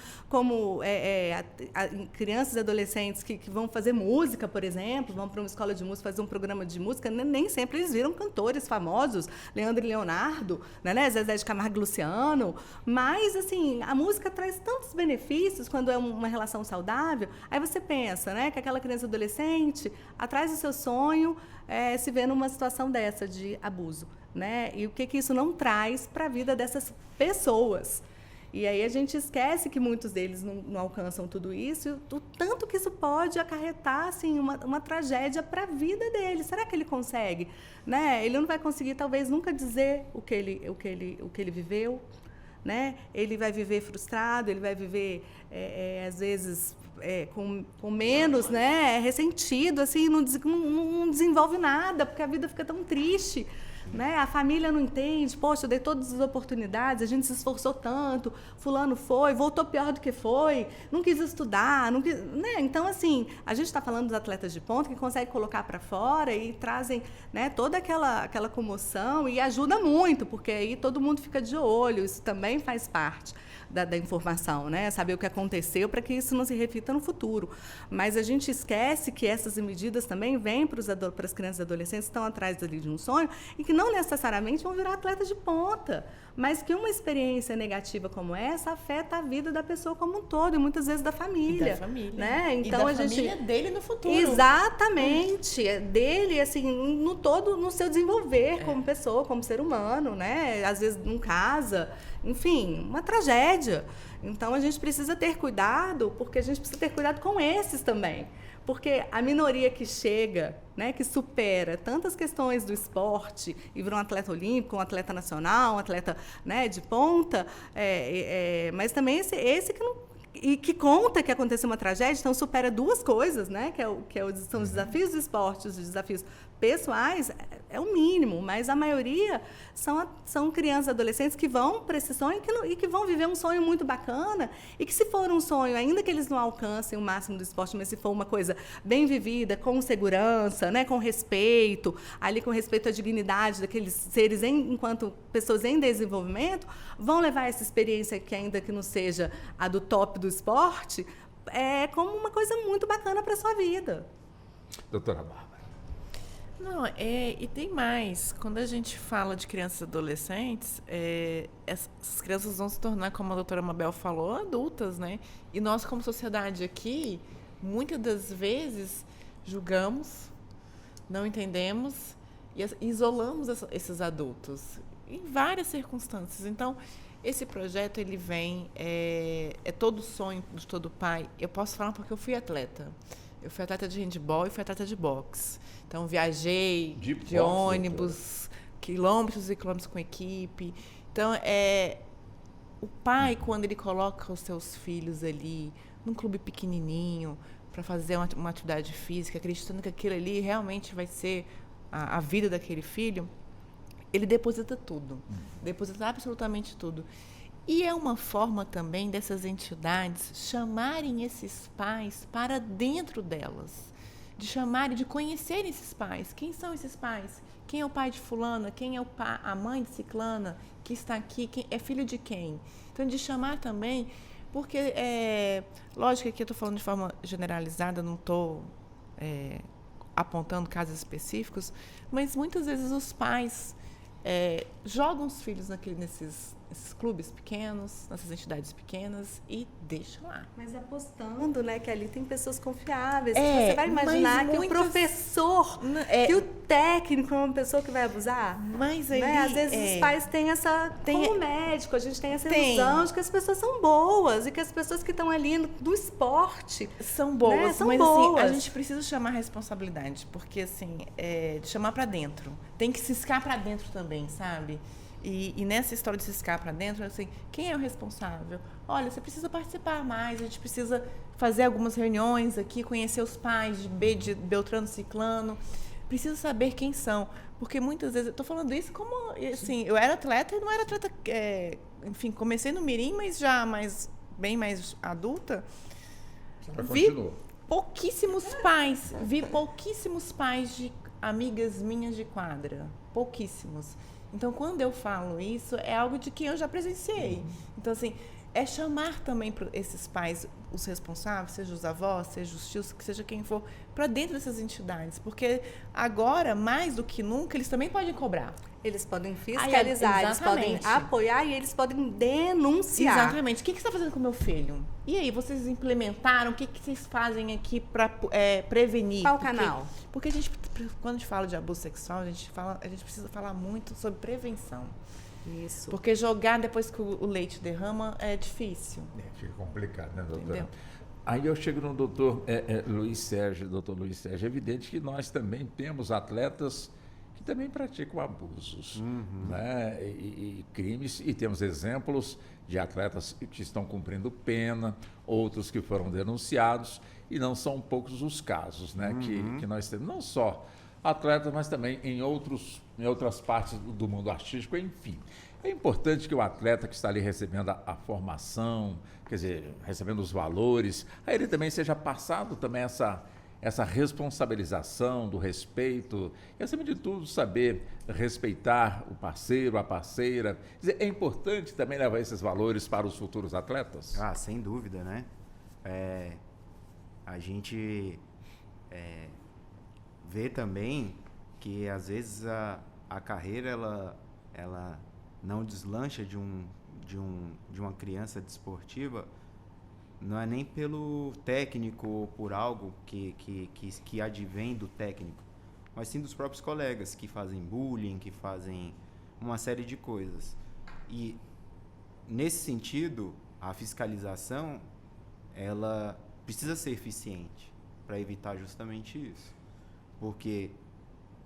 crianças e adolescentes que vão fazer música, por exemplo, vão para uma escola de música, fazer um programa de música, nem sempre eles viram cantores famosos, Leandro e Leonardo, né, Zezé de Camargo e Luciano, mas assim, a música traz tantos benefícios quando é uma relação saudável. Aí você pensa, né, que aquela criança e adolescente, atrás do seu sonho, se vê numa situação dessa de abuso, né? E o que isso não traz para a vida dessas pessoas. E aí a gente esquece que muitos deles não alcançam tudo isso, e o tanto que isso pode acarretar assim, uma tragédia para a vida dele. Será que ele consegue? Né? Ele não vai conseguir, talvez, nunca dizer o que ele viveu. Né? Ele vai viver frustrado, ele vai viver, às vezes, com menos, né? Ressentido, assim, não desenvolve nada, porque a vida fica tão triste. Né? A família não entende, poxa, eu dei todas as oportunidades, a gente se esforçou tanto, fulano foi, voltou pior do que foi, não quis estudar, não quis, né? Então, assim, a gente está falando dos atletas de ponta que conseguem colocar para fora e trazem, né, toda aquela comoção e ajuda muito, porque aí todo mundo fica de olho, isso também faz parte da informação, né? Saber o que aconteceu para que isso não se repita no futuro. Mas a gente esquece que essas medidas também vêm para as crianças e adolescentes que estão atrás ali de um sonho e que não necessariamente vão virar atletas de ponta, mas que uma experiência negativa como essa afeta a vida da pessoa como um todo e muitas vezes da família. E da família. Né? Então, e da família dele no futuro. Exatamente. Dele, assim, no todo, no seu desenvolver como pessoa, como ser humano, né? Às vezes não casa, enfim, uma tragédia. Então, a gente precisa ter cuidado, porque a gente precisa ter cuidado com esses também. Porque a minoria que chega, né, que supera tantas questões do esporte e vira um atleta olímpico, um atleta nacional, um atleta, né, de ponta, mas também esse que não... E que conta que aconteceu uma tragédia, então supera duas coisas, né? São os desafios do esporte, os desafios pessoais, é o mínimo, mas a maioria são crianças e adolescentes que vão para esse sonho e que vão viver um sonho muito bacana e que, se for um sonho, ainda que eles não alcancem o máximo do esporte, mas se for uma coisa bem vivida, com segurança, né, com respeito, ali com respeito à dignidade daqueles seres enquanto pessoas em desenvolvimento, vão levar essa experiência, que ainda que não seja a do top do esporte, como uma coisa muito bacana para a sua vida. Doutora Bárbara. Não, e tem mais. Quando a gente fala de crianças e adolescentes, essas crianças vão se tornar, como a doutora Mabel falou, adultas, né? E nós, como sociedade aqui, muitas das vezes julgamos, não entendemos e isolamos esses adultos em várias circunstâncias. Então, esse projeto, ele vem, todo sonho de todo pai. Eu posso falar porque eu fui atleta. Eu fui atleta de handebol e fui atleta de boxe. Então, viajei De de boxe, ônibus, quilômetros e quilômetros com equipe. Então, o pai, quando ele coloca os seus filhos ali num clube pequenininho para fazer uma atividade física, acreditando que aquilo ali realmente vai ser a vida daquele filho, ele deposita tudo. Deposita absolutamente tudo. E é uma forma também dessas entidades chamarem esses pais para dentro delas. De chamarem, de conhecerem esses pais. Quem são esses pais? Quem é o pai de fulana? Quem é a mãe de ciclana que está aqui? Quem é filho de quem? Então, de chamar também, porque, lógico que aqui eu estou falando de forma generalizada, não estou apontando casos específicos, mas muitas vezes os pais jogam os filhos nesses clubes pequenos, nessas entidades pequenas e deixam lá. Mas apostando, né, que ali tem pessoas confiáveis. Você vai imaginar que o professor, que o técnico é uma pessoa que vai abusar? Mas ali, né? Às vezes os pais têm como médico, a gente tem essa ilusão de que as pessoas são boas e que as pessoas que estão ali do esporte são boas, né, são mas boas. Assim, a gente precisa chamar a responsabilidade, porque assim, de chamar para dentro. Tem que ciscar para dentro também, sabe? E nessa história de ciscar para dentro, assim, quem é o responsável? Olha, você precisa participar mais, a gente precisa fazer algumas reuniões aqui, conhecer os pais de Beltrano Ciclano, precisa saber quem são, porque muitas vezes, eu estou falando isso como, assim, eu era atleta e não era atleta, enfim, comecei no mirim, mas já bem mais adulta, vi pouquíssimos pais de amigas minhas de quadra, pouquíssimos. Então, quando eu falo isso, é algo de que eu já presenciei. Então, assim, é chamar também para esses pais, os responsáveis, seja os avós, seja os tios, que seja quem for, para dentro dessas entidades. Porque agora, mais do que nunca, eles também podem cobrar. Eles podem fiscalizar, eles podem apoiar e eles podem denunciar. Exatamente. O que você está fazendo com o meu filho? E aí, vocês implementaram? O que vocês fazem aqui para prevenir? Qual canal? Porque quando a gente fala de abuso sexual, a gente precisa falar muito sobre prevenção. Isso. Porque jogar depois que o leite derrama é difícil. Fica complicado, né, doutora? Entendeu? Aí eu chego no doutor Luiz Sérgio. Doutor Luiz Sérgio, é evidente que nós também temos atletas que também praticam abusos, né? E crimes, e temos exemplos de atletas que estão cumprindo pena, outros que foram denunciados, e não são poucos os casos, né? Que nós temos, não só atletas, mas também em outras partes do mundo artístico, enfim. É importante que o atleta que está ali recebendo a formação, quer dizer, recebendo os valores, aí ele também seja passado também essa responsabilização do respeito e, acima de tudo, saber respeitar o parceiro, a parceira. Quer dizer, é importante também levar esses valores para os futuros atletas? Ah, sem dúvida, né? A gente vê também que, às vezes, a carreira ela não deslancha de uma criança desportiva, não é nem pelo técnico ou por algo que advém do técnico, mas sim dos próprios colegas que fazem bullying, que fazem uma série de coisas. E, nesse sentido, a fiscalização ela precisa ser eficiente para evitar justamente isso. Porque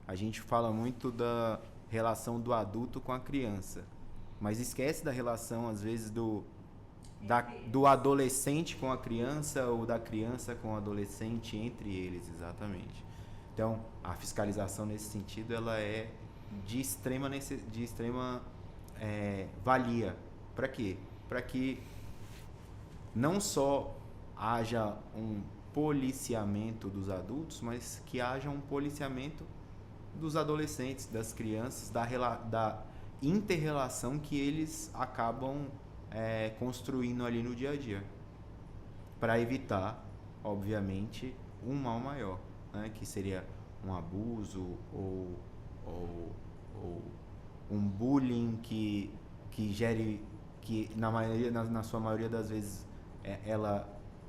a gente fala muito da relação do adulto com a criança, mas esquece da relação, às vezes, do adolescente com a criança ou da criança com o adolescente, entre eles, exatamente. Então, a fiscalização nesse sentido ela é de extrema valia. Para quê? Para que não só haja um policiamento dos adultos, mas que haja um policiamento dos adolescentes, das crianças, da inter-relação que eles acabam construindo ali no dia a dia, para evitar, obviamente, um mal maior, né? Que seria um abuso ou um bullying que gere, que na sua maioria das vezes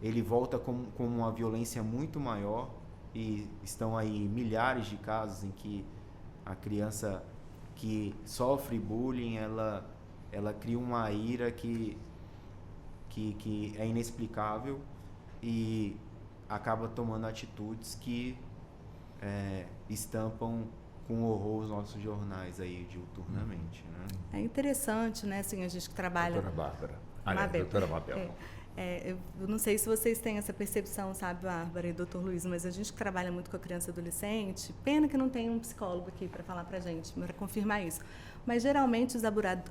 ele volta com uma violência muito maior, e estão aí milhares de casos em que a criança que sofre bullying, ela cria uma ira que é inexplicável, e acaba tomando atitudes que estampam com horror os nossos jornais aí diuturnamente, né? É interessante, né, assim, a gente que trabalha... Doutora Bárbara. Mabel. Mabel. Eu não sei se vocês têm essa percepção, sabe, Bárbara e doutor Luiz, mas a gente que trabalha muito com a criança e adolescente, pena que não tem um psicólogo aqui para falar para a gente, para confirmar isso, mas geralmente os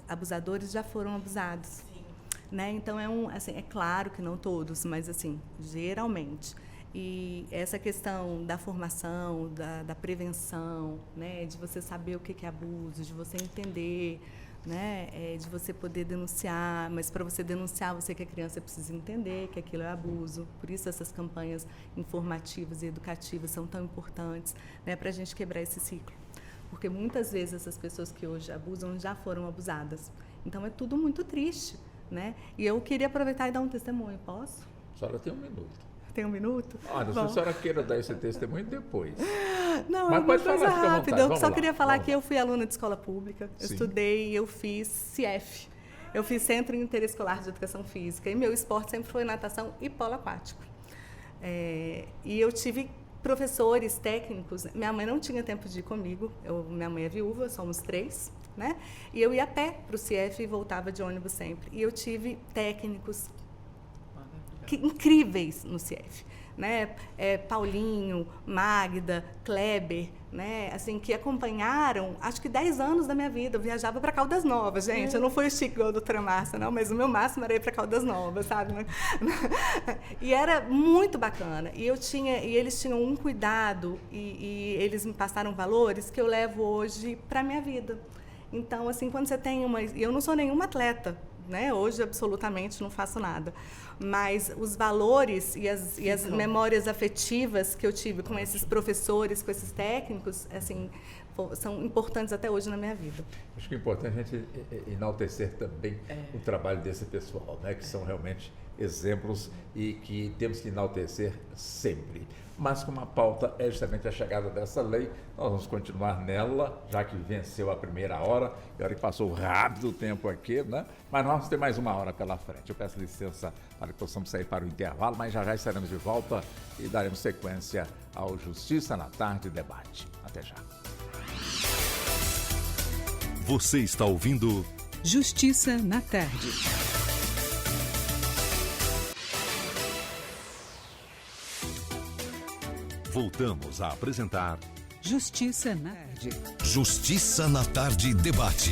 abusadores já foram abusados. Sim. Né? Então, assim, é claro que não todos, mas assim, geralmente. E essa questão da formação, da prevenção, né, de você saber o que é abuso, de você entender, né, de você poder denunciar, mas para você denunciar, você que é criança precisa entender que aquilo é abuso. Por isso essas campanhas informativas e educativas são tão importantes, né, para a gente quebrar esse ciclo. Porque muitas vezes essas pessoas que hoje abusam já foram abusadas. Então é tudo muito triste, né? E eu queria aproveitar e dar um testemunho, posso? A senhora tem 1 minuto. Tem 1 minuto? Olha, se a senhora queira dar esse testemunho depois. Não, mas é pode uma coisa falar, rápida. Eu só queria falar Vamos que eu fui aluna de escola pública, eu Sim. estudei, eu fiz CIEF. Eu fiz Centro Interescolar de Educação Física e meu esporte sempre foi natação e polo aquático. E eu tive professores técnicos. Minha mãe não tinha tempo de ir comigo, minha mãe é viúva, somos 3, né? E eu ia a pé para o CIEF e voltava de ônibus sempre. E eu tive técnicos incríveis no CIEF, né? Paulinho, Magda, Kleber, né? Assim, que acompanharam, acho que 10 anos da minha vida. Eu viajava para Caldas Novas, gente. Eu não fui chique igual a doutora Márcia, não, mas o meu máximo era ir para Caldas Novas, sabe? E era muito bacana. E eles tinham um cuidado e eles me passaram valores que eu levo hoje para a minha vida. Então, assim, quando você tem eu não sou nenhuma atleta, né? Hoje, absolutamente, não faço nada. Mas os valores e as memórias afetivas que eu tive com esses professores, com esses técnicos, assim, são importantes até hoje na minha vida. Acho que é importante a gente enaltecer também o trabalho desse pessoal, né? Que são realmente exemplos e que temos que enaltecer sempre. Mas como a pauta é justamente a chegada dessa lei, nós vamos continuar nela, já que venceu a primeira hora, e olha que passou rápido o tempo aqui, né? Mas nós vamos ter mais 1 hora pela frente. Eu peço licença para que possamos sair para o intervalo, mas já estaremos de volta e daremos sequência ao Justiça na Tarde Debate. Até já. Você está ouvindo Justiça na Tarde. Voltamos a apresentar Justiça na Tarde. Justiça na Tarde Debate.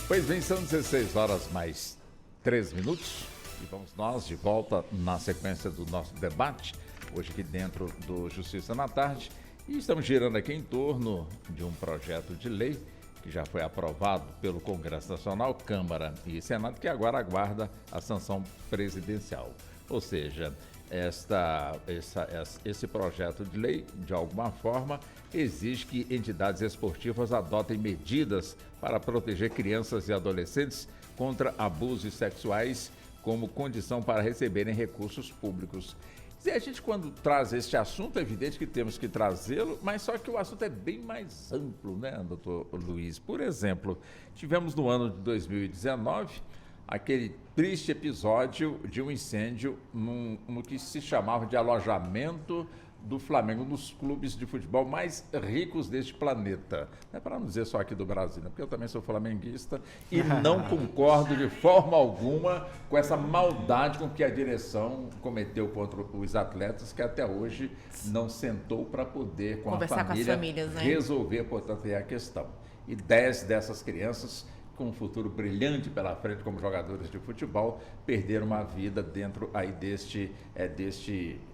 Pois bem, são 16 horas mais 3 minutos e vamos nós de volta na sequência do nosso debate, hoje aqui dentro do Justiça na Tarde, e estamos girando aqui em torno de um projeto de lei que já foi aprovado pelo Congresso Nacional, Câmara e Senado, que agora aguarda a sanção presidencial. Ou seja, esse projeto de lei, de alguma forma, exige que entidades esportivas adotem medidas para proteger crianças e adolescentes contra abusos sexuais como condição para receberem recursos públicos. E a gente, quando traz este assunto, é evidente que temos que trazê-lo, mas só que o assunto é bem mais amplo, né, doutor Luiz? Por exemplo, tivemos no ano de 2019 aquele triste episódio de um incêndio no que se chamava de alojamento do Flamengo, nos clubes de futebol mais ricos deste planeta. Não é para não dizer só aqui do Brasil, né? Porque eu também sou flamenguista e não concordo de forma alguma com essa maldade com que a direção cometeu contra os atletas, que até hoje não sentou para poder, com conversar a família, com as famílias, né? Resolver, portanto, a questão. E 10 dessas crianças, com um futuro brilhante pela frente como jogadores de futebol, perderam uma vida dentro aí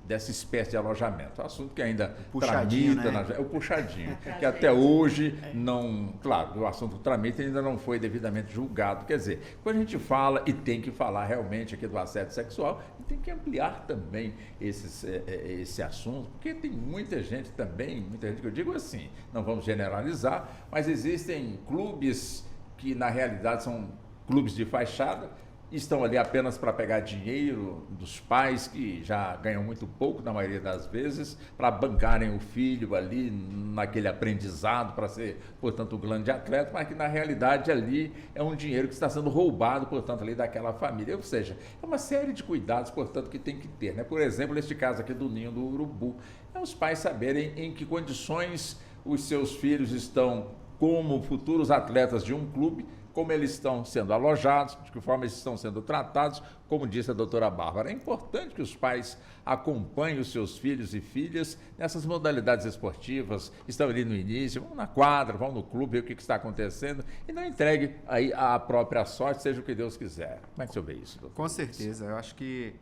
dessa espécie de alojamento. Assunto que ainda puxadinho, tramita, né? o puxadinho, que até hoje não, claro, o assunto tramita ainda não foi devidamente julgado. Quer dizer, quando a gente fala e tem que falar realmente aqui do assédio sexual, tem que ampliar também esse assunto, porque tem muita gente também, muita gente que eu digo assim, não vamos generalizar, mas existem clubes que na realidade são clubes de fachada, estão ali apenas para pegar dinheiro dos pais, que já ganham muito pouco, na maioria das vezes, para bancarem o filho ali naquele aprendizado, para ser, portanto, um grande atleta, mas que na realidade ali é um dinheiro que está sendo roubado, portanto, ali daquela família. Ou seja, é uma série de cuidados, portanto, que tem que ter, né? Por exemplo, neste caso aqui do Ninho do Urubu, é os pais saberem em que condições os seus filhos estão como futuros atletas de um clube, como eles estão sendo alojados, de que forma eles estão sendo tratados, como disse a doutora Bárbara. É importante que os pais acompanhem os seus filhos e filhas nessas modalidades esportivas, estão ali no início, vão na quadra, vão no clube, ver o que está acontecendo e não entregue aí a própria sorte, seja o que Deus quiser. Como é que o senhor vê isso, doutor? Com certeza, eu acho que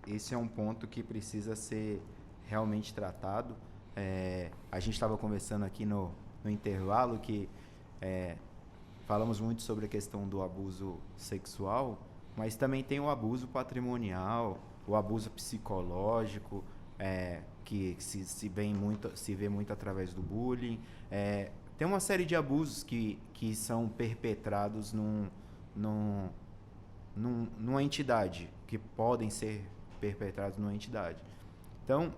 esse é um ponto que precisa ser realmente tratado. A gente estava conversando aqui no intervalo que falamos muito sobre a questão do abuso sexual, mas também tem o abuso patrimonial, o abuso psicológico, que se vê muito através do bullying. Tem uma série de abusos que são perpetrados numa entidade, que podem ser perpetrados numa entidade. Então,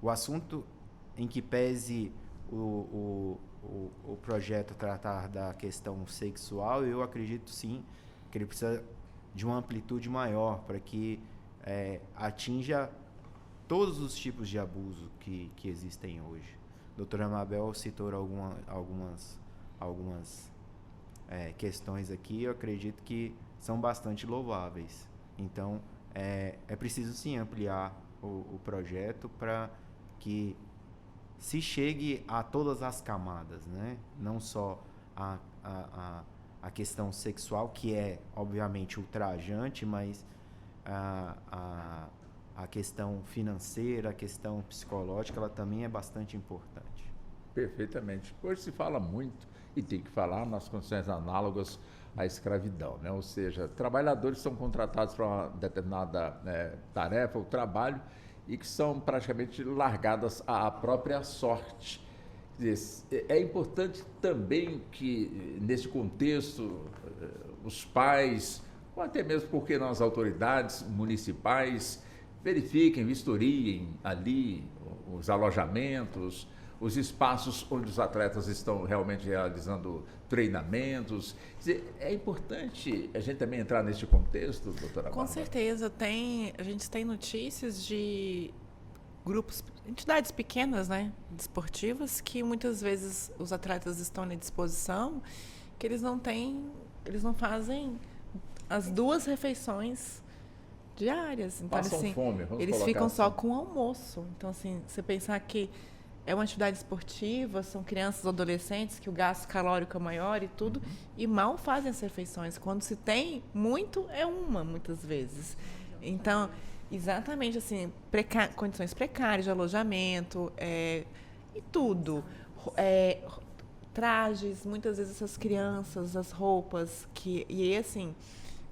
o assunto em que pese o projeto tratar da questão sexual, eu acredito sim que ele precisa de uma amplitude maior para que atinja todos os tipos de abuso que existem hoje. A doutora Mabel citou algumas questões aqui, eu acredito que são bastante louváveis. Então, é preciso sim ampliar o projeto para que se chegue a todas as camadas, né? Não só a questão sexual, que é obviamente ultrajante, mas a questão financeira, a questão psicológica, ela também é bastante importante. Perfeitamente. Hoje se fala muito, e tem que falar, nas condições análogas à escravidão, né? Ou seja, trabalhadores são contratados para uma determinada tarefa ou trabalho, e que são praticamente largadas à própria sorte. É importante também que, nesse contexto, os pais, ou até mesmo, porque não, as autoridades municipais, verifiquem, vistoriem ali os alojamentos, os espaços onde os atletas estão realmente realizando treinamentos. Quer dizer, é importante a gente também entrar neste contexto, doutora Bárbara? Com certeza. A gente tem notícias de grupos, entidades pequenas, né, desportivas, que muitas vezes os atletas estão à disposição, que eles não fazem as 2 refeições diárias. Então, Passam assim, fome, vamos eles colocar ficam assim. só com o almoço. Então, assim, você pensar que é uma atividade esportiva, são crianças ou adolescentes que o gasto calórico é maior e tudo, e mal fazem as refeições. Quando se tem muito, é muitas vezes. Então, exatamente assim, condições precárias de alojamento, e tudo. Trajes, muitas vezes essas crianças, as roupas, e assim,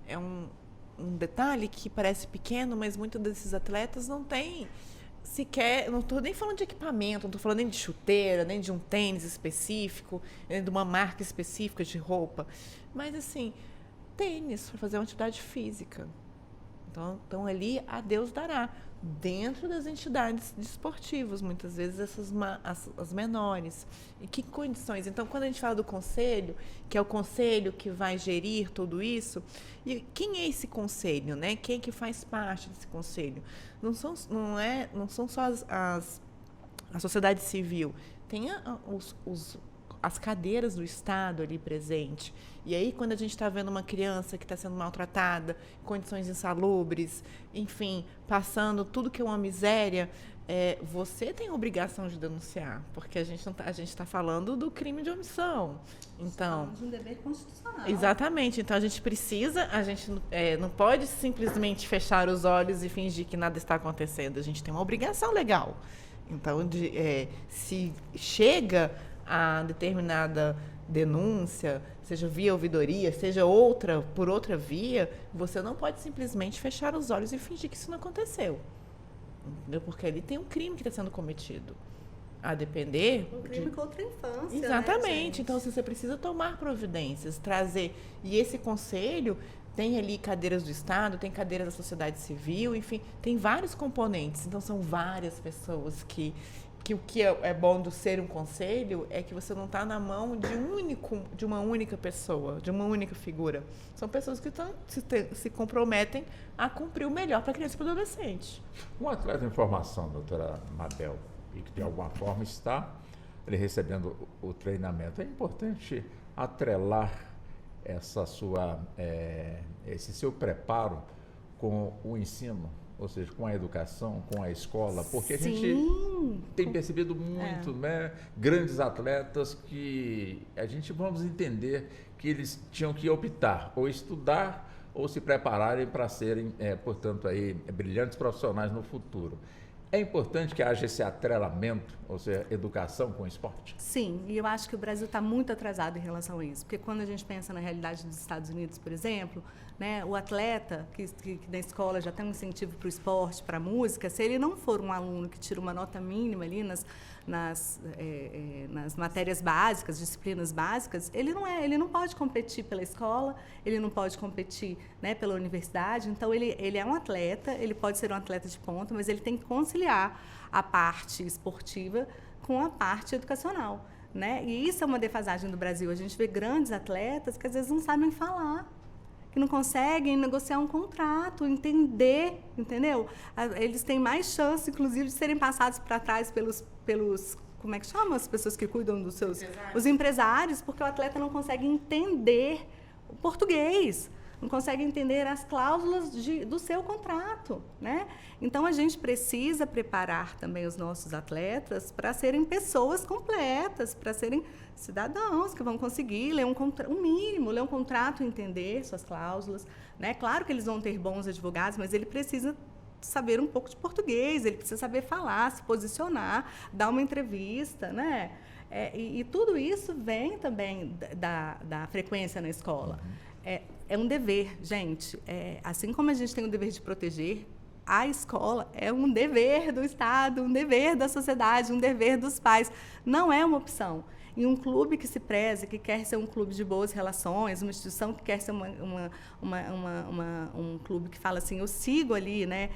é um detalhe que parece pequeno, mas muitos desses atletas não têm sequer, não estou nem falando de equipamento, não estou falando nem de chuteira, nem de um tênis específico, nem de uma marca específica de roupa, mas assim, tênis para fazer uma atividade física. Então ali a Deus dará, dentro das entidades desportivas, muitas vezes as menores. E que condições? Então, quando a gente fala do conselho, que é o conselho que vai gerir tudo isso, e quem é esse conselho, né? Quem é que faz parte desse conselho? Não são só a sociedade civil, tem as cadeiras do Estado ali presente. E aí, quando a gente está vendo uma criança que está sendo maltratada, condições insalubres, enfim, passando tudo que é uma miséria, você tem a obrigação de denunciar, porque a gente está falando do crime de omissão. Então, de um dever constitucional. Exatamente. Então, a gente não pode simplesmente fechar os olhos e fingir que nada está acontecendo. A gente tem uma obrigação legal. Então, se chega a determinada denúncia, seja via ouvidoria, seja por outra via, você não pode simplesmente fechar os olhos e fingir que isso não aconteceu. Entendeu? Porque ali tem um crime que está sendo cometido. a depender... Um crime contra a infância, Exatamente. né, Então, assim, você precisa tomar providências, trazer... E esse conselho tem ali cadeiras do Estado, tem cadeiras da sociedade civil, enfim, tem vários componentes. Então, são várias pessoas que o que é bom do ser um conselho é que você não está na mão de uma única pessoa, de uma única figura. São pessoas que se comprometem a cumprir o melhor para a criança e para o adolescente. Um atleta em formação, doutora Mabel, e que de alguma forma está ele recebendo o treinamento, é importante atrelar esse seu preparo com o ensino, ou seja, com a educação, com a escola, porque a gente tem percebido muito, né, grandes atletas que a gente vamos entender que eles tinham que optar ou estudar ou se prepararem para serem, portanto, aí, brilhantes profissionais no futuro. É importante que haja esse atrelamento, ou seja, educação com esporte? Sim, e eu acho que o Brasil está muito atrasado em relação a isso, porque quando a gente pensa na realidade dos Estados Unidos, por exemplo, né, o atleta que na escola já tem um incentivo para o esporte, para a música, se ele não for um aluno que tira uma nota mínima ali nas matérias básicas, disciplinas básicas, ele não pode competir pela escola, ele não pode competir, né, pela universidade. Então, ele é um atleta, ele pode ser um atleta de ponta, mas ele tem que conciliar a parte esportiva com a parte educacional, né? E isso é uma defasagem do Brasil. A gente vê grandes atletas que às vezes não sabem falar, que não conseguem negociar um contrato, entender, entendeu? Eles têm mais chance, inclusive, de serem passados para trás pelos como é que chama? As pessoas que cuidam dos seus... Os empresários, porque o atleta não consegue entender o português, não consegue entender as cláusulas do seu contrato, né? Então, a gente precisa preparar também os nossos atletas para serem pessoas completas, para serem cidadãos que vão conseguir ler um mínimo, ler um contrato, entender suas cláusulas, né? Claro que eles vão ter bons advogados, mas ele precisa saber um pouco de português, ele precisa saber falar, se posicionar, dar uma entrevista, né? E tudo isso vem também da frequência na escola. É um dever, gente. Assim como a gente tem o dever de proteger, a escola é um dever do Estado, um dever da sociedade, um dever dos pais. Não é uma opção. E um clube que se preze, que quer ser um clube de boas relações, uma instituição que quer ser um clube que fala assim, eu sigo ali, né,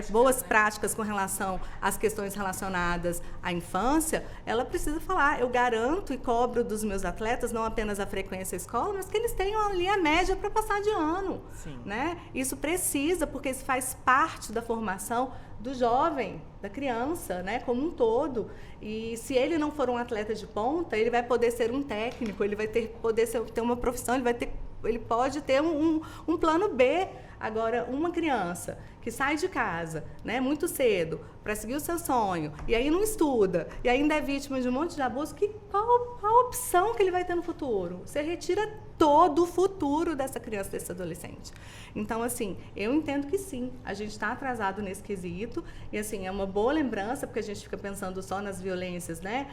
boas práticas com relação às questões relacionadas à infância, ela precisa falar, eu garanto e cobro dos meus atletas, não apenas a frequência à escola, mas que eles tenham ali a média para passar de ano. Sim. Né? Isso precisa, porque isso faz parte da formação do jovem, da criança, né, como um todo. E se ele não for um atleta de ponta, ele vai poder ser um técnico, ele vai poder ter uma profissão, ele pode ter um plano B. Agora, uma criança que sai de casa, né, muito cedo para seguir o seu sonho, e aí não estuda, e ainda é vítima de um monte de abuso, qual a opção que ele vai ter no futuro? Você retira todo o futuro dessa criança, desse adolescente. Então, assim, eu entendo que sim, a gente está atrasado nesse quesito, e assim, é uma boa lembrança, porque a gente fica pensando só nas violências, né,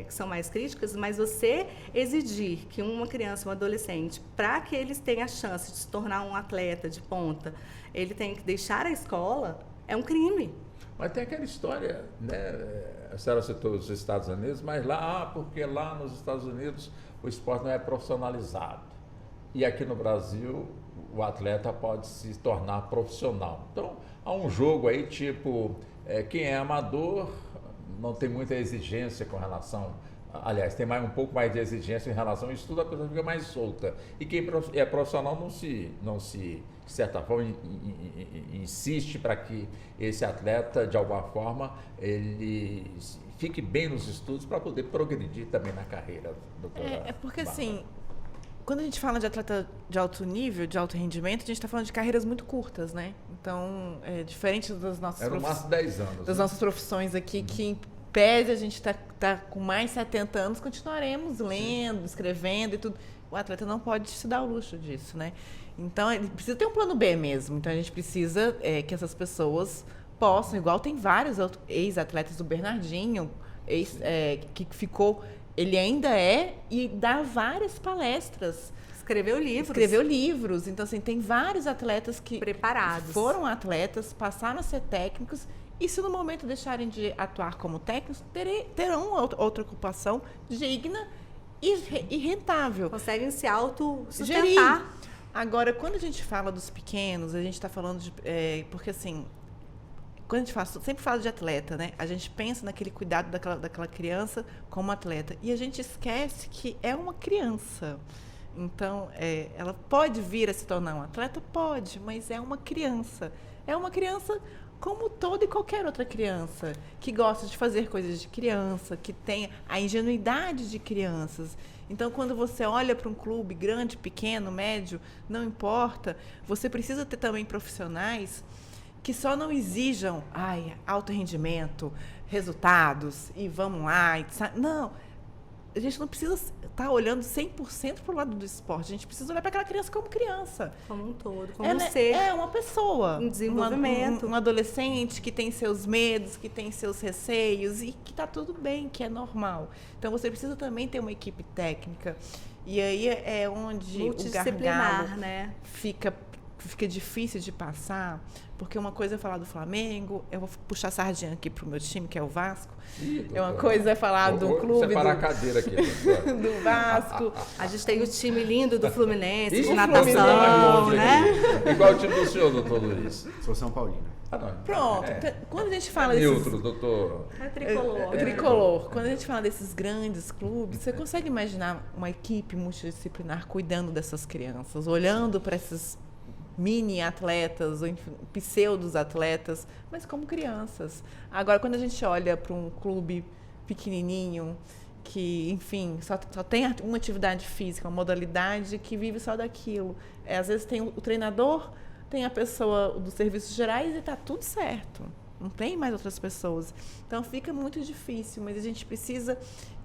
que são mais críticas, mas você exigir que uma criança, um adolescente, para que eles tenham a chance de se tornar um atleta de ponta, ele tem que deixar a escola, é um crime. Mas tem aquela história, né? A senhora citou os Estados Unidos, mas porque lá nos Estados Unidos o esporte não é profissionalizado. E aqui no Brasil o atleta pode se tornar profissional. Então, há um jogo aí tipo, quem é amador não tem muita exigência com relação... Aliás, tem um pouco mais de exigência em relação ao estudo, a pessoa fica mais solta. E quem é profissional não se de certa forma, insiste para que esse atleta, de alguma forma, ele fique bem nos estudos para poder progredir também na carreira. Porque, assim, quando a gente fala de atleta de alto nível, de alto rendimento, a gente está falando de carreiras muito curtas, né? Então, diferente das nossas no máximo 10 anos. Das nossas profissões aqui, que em pese a gente tá com mais 70 anos, continuaremos lendo, escrevendo e tudo. O atleta não pode se dar o luxo disso, né? Então, ele precisa ter um plano B mesmo. Então, a gente precisa que essas pessoas possam, igual tem vários ex-atletas do Bernardinho, que ficou... Ele ainda e dá várias palestras. Escreveu livros. Então, assim, tem vários atletas que... Preparados. Foram atletas, passaram a ser técnicos E se no momento deixarem de atuar como técnicos, terão outra ocupação digna e rentável. Conseguem se Gerir. autossustentar. Agora, quando a gente fala dos pequenos, a gente está falando de... porque, assim, quando a gente sempre fala de atleta, né? A gente pensa naquele cuidado daquela criança como atleta. E a gente esquece que é uma criança. Então, ela pode vir a se tornar um atleta? Pode, mas é uma criança. É uma criança como toda e qualquer outra criança, que gosta de fazer coisas de criança, que tem a ingenuidade de crianças. Então, quando você olha para um clube grande, pequeno, médio, não importa, você precisa ter também profissionais que só não exijam alto rendimento, resultados, e vamos lá. Não, a gente não precisa estar olhando 100% para o lado do esporte, a gente precisa olhar para aquela criança como criança. Como um todo, como Ela um ser. É uma pessoa. Um desenvolvimento. Um adolescente que tem seus medos, que tem seus receios e que está tudo bem, que é normal. Então, você precisa também ter uma equipe técnica. E aí é onde o gargalo, né? fica difícil de passar, porque uma coisa é falar do Flamengo, eu vou puxar a sardinha aqui para o meu time, que é o Vasco. Uma coisa é falar do clube separar a cadeira aqui, do Vasco. A gente tem o time lindo do Fluminense, Isso, de natação, né? E qual é o time do senhor, doutor Luiz? Sou São Paulino. Pronto. Quando a gente fala neutro, doutor. É tricolor. Tricolor. Quando a gente fala desses grandes clubes, você consegue imaginar uma equipe multidisciplinar cuidando dessas crianças, olhando para esses mini atletas, ou enfim, pseudos atletas, mas como crianças. Agora, quando a gente olha para um clube pequenininho, que, enfim, só tem uma atividade física, uma modalidade que vive só daquilo. Às vezes tem o treinador, tem a pessoa dos serviços gerais e está tudo certo. Não tem mais outras pessoas. Então, fica muito difícil, mas a gente precisa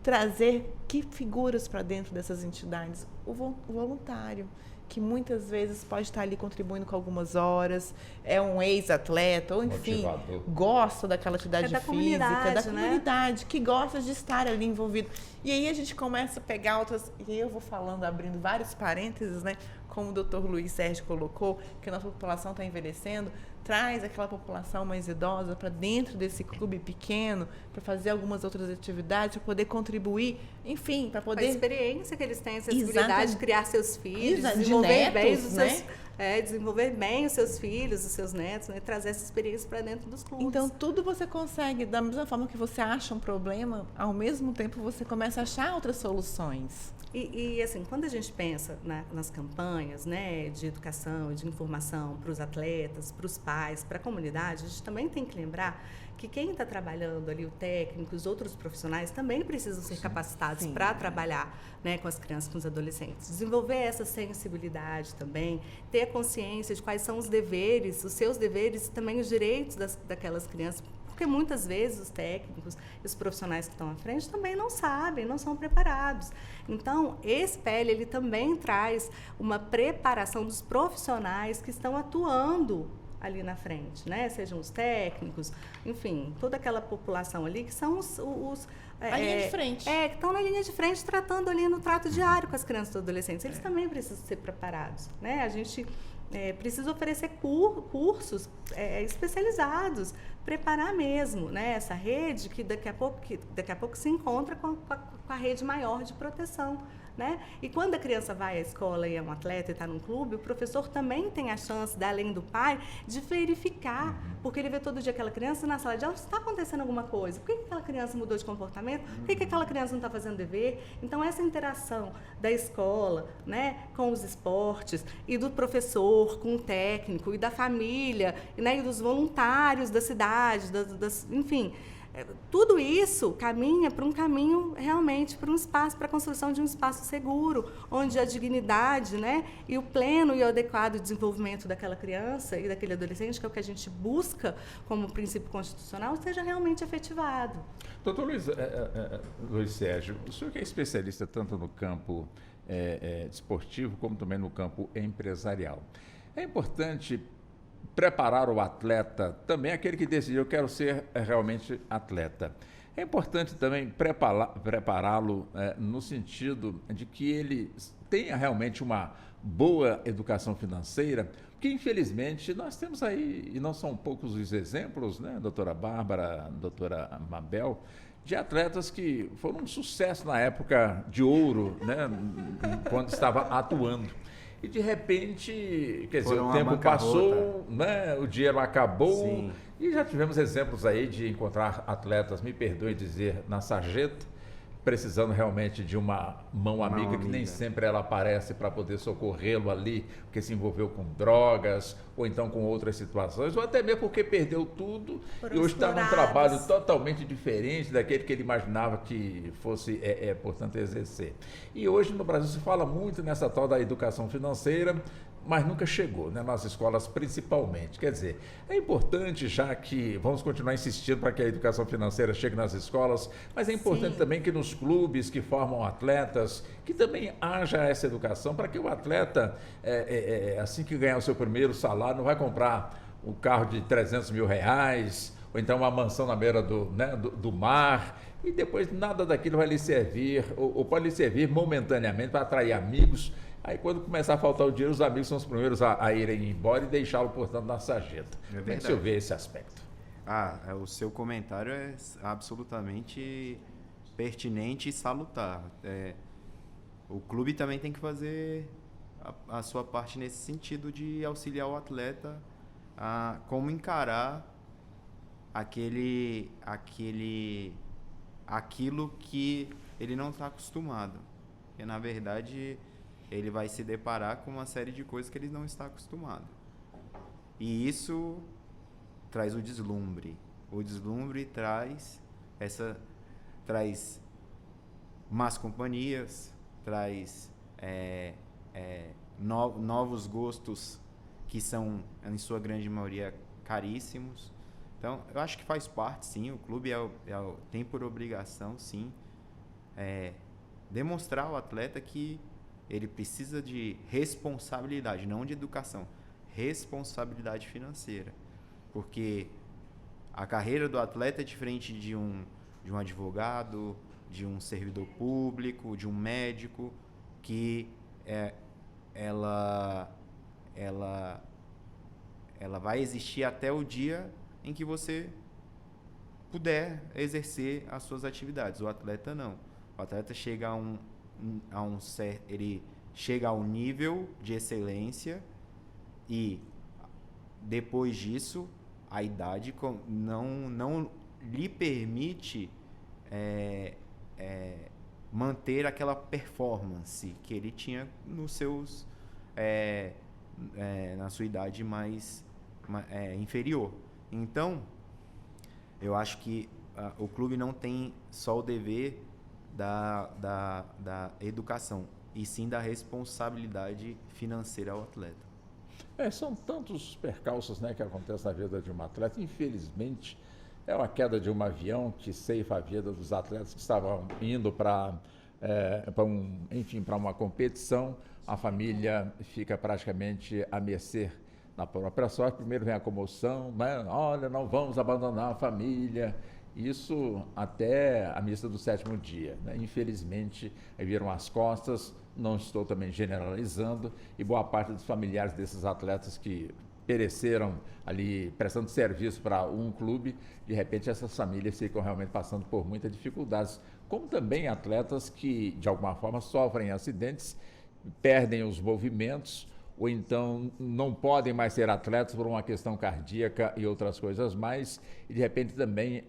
trazer que figuras para dentro dessas entidades? O voluntário, que muitas vezes pode estar ali contribuindo com algumas horas, é um ex-atleta, ou enfim, motivador, gosta daquela atividade física, da comunidade, que gosta de estar ali envolvido. E aí a gente começa a pegar outras, e eu vou falando, abrindo vários parênteses, né? Como o doutor Luiz Sérgio colocou, que a nossa população está envelhecendo, traz aquela população mais idosa para dentro desse clube pequeno, para fazer algumas outras atividades, para poder contribuir, enfim, para poder... A experiência que eles têm, a sensibilidade de criar seus filhos, desenvolver, netos, bem os né? seus, desenvolver bem os seus filhos, os seus netos, né? Trazer essa experiência para dentro dos clubes. Então, tudo você consegue, da mesma forma que você acha um problema, ao mesmo tempo você começa a achar outras soluções. E assim, quando a gente pensa nas campanhas, né, de educação e de informação para os atletas, para os pais, para a comunidade, a gente também tem que lembrar que quem está trabalhando ali, o técnico, os outros profissionais, também precisam ser capacitados para trabalhar, né, com as crianças, com os adolescentes. Desenvolver essa sensibilidade também, ter a consciência de quais são os deveres, os seus deveres e também os direitos daquelas crianças. Porque muitas vezes os técnicos e os profissionais que estão à frente também não sabem, não são preparados. Então, esse PL ele também traz uma preparação dos profissionais que estão atuando ali na frente, né? Sejam os técnicos, enfim, toda aquela população ali que são a linha de frente. Que estão na linha de frente tratando ali no trato diário com as crianças e adolescentes. Eles também precisam ser preparados, né? A gente precisa oferecer cursos especializados, preparar mesmo, né, essa rede que daqui a pouco se encontra com a rede maior de proteção, né? E quando a criança vai à escola e é um atleta e está num clube, o professor também tem a chance, além do pai, de verificar, porque ele vê todo dia aquela criança na sala de aula, está acontecendo alguma coisa, por que aquela criança mudou de comportamento, por que aquela criança não está fazendo dever? Então, essa interação da escola, né, com os esportes e do professor com o técnico e da família, né, e dos voluntários da cidade, enfim... Tudo isso caminha para um caminho realmente para um espaço, para a construção de um espaço seguro, onde a dignidade, né, e o pleno e o adequado desenvolvimento daquela criança e daquele adolescente, que é o que a gente busca como princípio constitucional, seja realmente efetivado. Doutor Luiz Sérgio, o senhor que é especialista tanto no campo desportivo como também no campo empresarial, é importante preparar o atleta, também aquele que decidiu, eu quero ser realmente atleta. É importante também prepará-lo no sentido de que ele tenha realmente uma boa educação financeira, porque porque infelizmente nós temos aí, e não são poucos os exemplos, né, doutora Bárbara, doutora Mabel, de atletas que foram um sucesso na época de ouro, né, quando estava atuando. E de repente, quer dizer, o tempo passou, né, o dinheiro acabou. Sim. E já tivemos exemplos aí de encontrar atletas, me perdoe dizer, na sarjeta, precisando realmente de uma mão amiga, que nem sempre ela aparece para poder socorrê-lo ali, porque se envolveu com drogas, ou então com outras situações, ou até mesmo porque perdeu tudo e hoje está num trabalho totalmente diferente daquele que ele imaginava que fosse, portanto, exercer. E hoje no Brasil se fala muito nessa tal da educação financeira, mas nunca chegou, né, nas escolas principalmente. Quer dizer, é importante, já que vamos continuar insistindo para que a educação financeira chegue nas escolas, mas é importante também que nos clubes que formam atletas, que também haja essa educação para que o atleta, assim que ganhar o seu primeiro salário, não vai comprar um carro de 300 mil reais, ou então uma mansão na beira do mar, e depois nada daquilo vai lhe servir, ou pode lhe servir momentaneamente para atrair amigos. Aí quando começar a faltar o dinheiro, os amigos são os primeiros a irem embora e deixá-lo, portanto, na sarjeta. Como é que o senhor vê esse aspecto? O seu comentário é absolutamente pertinente e salutar. O clube também tem que fazer a sua parte nesse sentido de auxiliar o atleta a como encarar aquilo que ele não está acostumado. Porque, na verdade, ele vai se deparar com uma série de coisas que ele não está acostumado. E isso traz o deslumbre. O deslumbre traz más companhias, traz novos gostos que são, em sua grande maioria, caríssimos. Então, eu acho que faz parte, sim. O clube tem por obrigação, sim, demonstrar ao atleta que ele precisa de responsabilidade, não de educação, responsabilidade financeira. Porque a carreira do atleta é diferente de um advogado, de um servidor público, de um médico, que ela vai existir até o dia em que você puder exercer as suas atividades. O atleta não. O atleta chega ele chega a um nível de excelência e depois disso a idade não lhe permite manter aquela performance que ele tinha na sua idade mais inferior. Então, eu acho que o clube não tem só o dever da educação, e sim da responsabilidade financeira ao atleta. São tantos percalços, né, que acontecem na vida de um atleta. Infelizmente, é uma queda de um avião que ceifa a vida dos atletas que estavam indo para uma competição. A família fica praticamente à mercê na própria sorte. Primeiro vem a comoção, né? Olha, não vamos abandonar a família. Isso até a missa do sétimo dia, né? Infelizmente, aí viram as costas. Não estou também generalizando, e boa parte dos familiares desses atletas que pereceram ali prestando serviço para um clube, de repente essas famílias ficam realmente passando por muitas dificuldades, como também atletas que de alguma forma sofrem acidentes, perdem os movimentos, ou então não podem mais ser atletas por uma questão cardíaca e outras coisas mais, e de repente também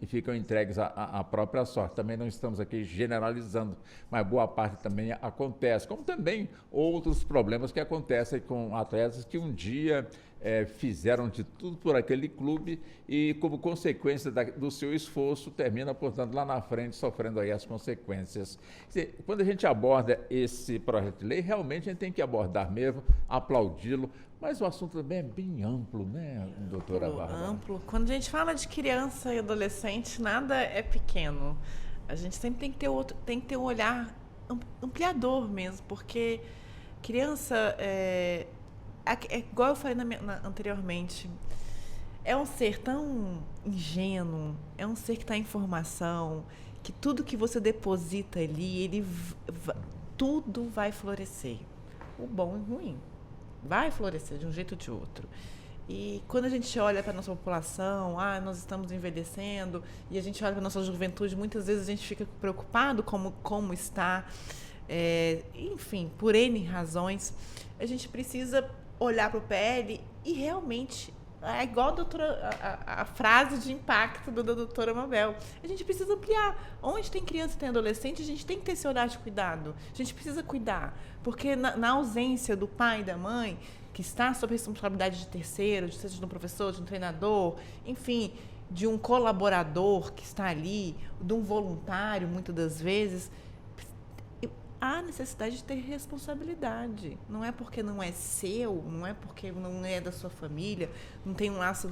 ficam entregues à própria sorte. Também não estamos aqui generalizando, mas boa parte também acontece, como também outros problemas que acontecem com atletas que um dia fizeram de tudo por aquele clube e, como consequência do seu esforço, termina, portanto, lá na frente sofrendo aí as consequências. Quando a gente aborda esse projeto de lei, realmente a gente tem que abordar mesmo, aplaudi-lo, mas o assunto também é bem amplo, né, doutora Bárbara? Amplo. Quando a gente fala de criança e adolescente, nada é pequeno. A gente sempre tem que ter um olhar ampliador mesmo, porque criança igual eu falei anteriormente, é um ser tão ingênuo, é um ser que está em formação, que tudo que você deposita ali, tudo vai florescer, o bom e o ruim. vai florescer de um jeito ou de outro. E quando a gente olha para a nossa população, nós estamos envelhecendo, e a gente olha para a nossa juventude, muitas vezes a gente fica preocupado como está, enfim, por N razões, a gente precisa olhar para o PL e realmente, é igual a frase de impacto da doutora Mabel, a gente precisa ampliar. Onde tem criança e tem adolescente, a gente tem que ter esse olhar de cuidado, a gente precisa cuidar, porque na ausência do pai e da mãe, que está sob responsabilidade de terceiro, seja de um professor, de um treinador, enfim, de um colaborador que está ali, de um voluntário, muitas das vezes, há necessidade de ter responsabilidade. Não é porque não é seu, não é porque não é da sua família, não tem um laço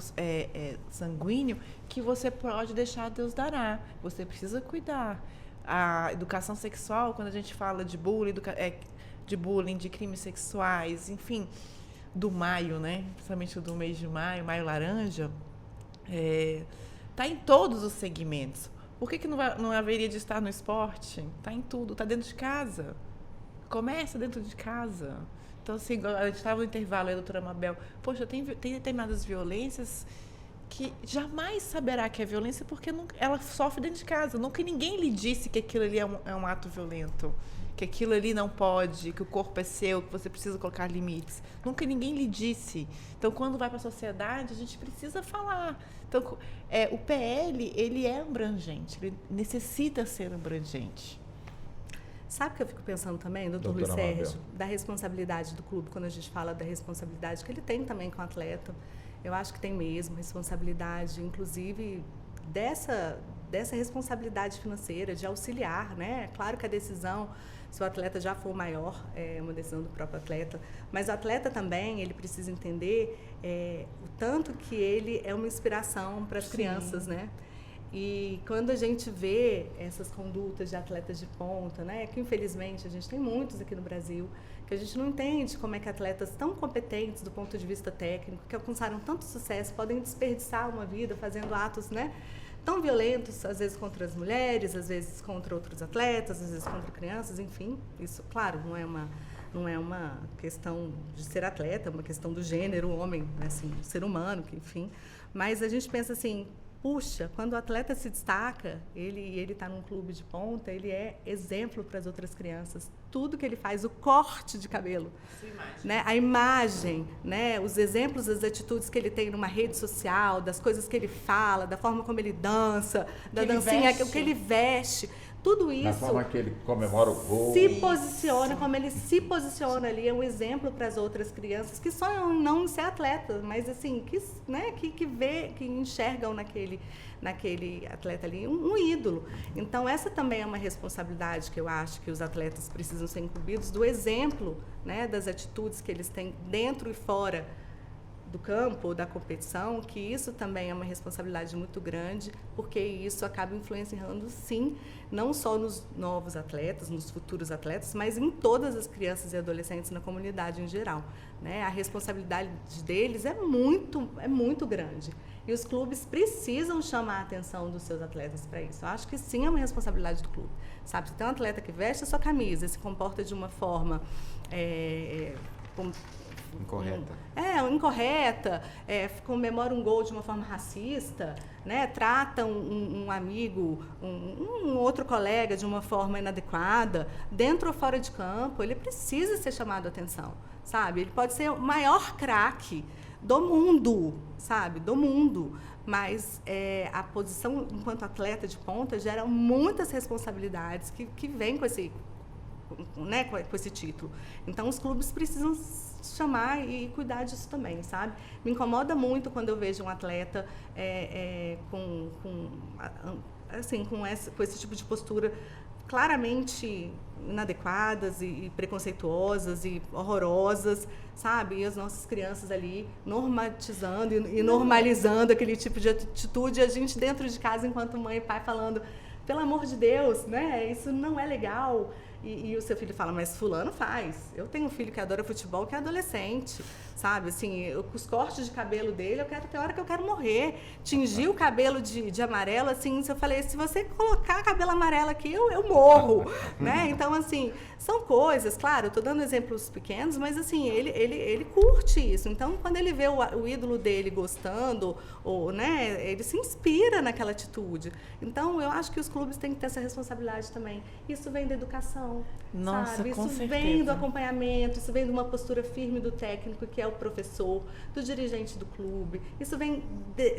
sanguíneo, que você pode deixar Deus dará. Você precisa cuidar. A educação sexual, quando a gente fala de bullying, de crimes sexuais, enfim, do maio, né? Principalmente do mês de maio, maio laranja, está em todos os segmentos. Por que não haveria de estar no esporte? Está em tudo, está dentro de casa. Começa dentro de casa. Então, assim, a gente estava no intervalo, a doutora Mabel, poxa, tem determinadas violências que jamais saberá que é violência porque ela sofre dentro de casa. Nunca ninguém lhe disse que aquilo ali é um ato violento, que aquilo ali não pode, que o corpo é seu, que você precisa colocar limites. Nunca ninguém lhe disse. Então, quando vai para a sociedade, a gente precisa falar. Então, o PL, ele é abrangente, ele necessita ser abrangente. Sabe o que eu fico pensando também, doutor Luiz Sérgio, da responsabilidade do clube, quando a gente fala da responsabilidade que ele tem também com o atleta. Eu acho que tem mesmo responsabilidade, inclusive, dessa responsabilidade financeira, de auxiliar, né? Claro que a decisão, se o atleta já for maior, é uma decisão do próprio atleta, mas o atleta também, ele precisa entender o tanto que ele é uma inspiração para as crianças, né? E quando a gente vê essas condutas de atletas de ponta, né, que infelizmente a gente tem muitos aqui no Brasil, que a gente não entende como é que atletas tão competentes do ponto de vista técnico, que alcançaram tanto sucesso, podem desperdiçar uma vida fazendo atos, né, tão violentos, às vezes contra as mulheres, às vezes contra outros atletas, às vezes contra crianças, enfim. Isso, claro, não é uma questão de ser atleta, é uma questão do gênero, o homem, né, assim, o ser humano, que, enfim. Mas a gente pensa assim, puxa, quando o atleta se destaca, ele está num clube de ponta, ele é exemplo para as outras crianças. Tudo que ele faz, o corte de cabelo, né? A imagem, né? Os exemplos, as atitudes que ele tem numa rede social, das coisas que ele fala, da forma como ele dança, da dancinha, o que ele veste. Tudo isso... Na forma que ele comemora o gol. Se posiciona, como ele se posiciona ali, é um exemplo para as outras crianças que sonham não ser atletas, mas assim, que enxergam naquele atleta ali um ídolo. Então, essa também é uma responsabilidade que eu acho que os atletas precisam ser incumbidos do exemplo, né, das atitudes que eles têm dentro e fora do campo, da competição, que isso também é uma responsabilidade muito grande, porque isso acaba influenciando, sim, não só nos novos atletas, nos futuros atletas, mas em todas as crianças e adolescentes na comunidade em geral, né? A responsabilidade deles é muito grande. E os clubes precisam chamar a atenção dos seus atletas para isso. Eu acho que sim, é uma responsabilidade do clube. Sabe, se tem um atleta que veste a sua camisa e se comporta de uma forma... incorreta, comemora um gol de uma forma racista, né? Trata um amigo, um outro colega de uma forma inadequada, dentro ou fora de campo, ele precisa ser chamado a atenção, sabe? Ele pode ser o maior craque do mundo, sabe? Do mundo. Mas a posição enquanto atleta de ponta gera muitas responsabilidades que vêm com esse, né, com esse título. Então, os clubes precisam chamar e cuidar disso também, sabe? Me incomoda muito quando eu vejo um atleta com esse tipo de postura claramente inadequadas e preconceituosas e horrorosas, sabe? E as nossas crianças ali normatizando e normalizando aquele tipo de atitude, e a gente dentro de casa, enquanto mãe e pai, falando, pelo amor de Deus, né? Isso não é legal. E o seu filho fala, mas fulano faz. Eu tenho um filho que adora futebol, que é adolescente. sabe? Assim, os cortes de cabelo dele, tem hora que eu quero morrer. Tingir o cabelo de amarelo, assim, eu falei, se você colocar cabelo amarelo aqui, eu morro, né? Então, assim, são coisas, claro, eu tô dando exemplos pequenos, mas assim, ele curte isso. Então, quando ele vê o ídolo dele gostando, ou, né, ele se inspira naquela atitude. Então, eu acho que os clubes têm que ter essa responsabilidade também. Isso vem da educação, Nossa, sabe? com Isso certeza. vem do acompanhamento, isso vem de uma postura firme do técnico, que é o professor, do dirigente do clube. Isso vem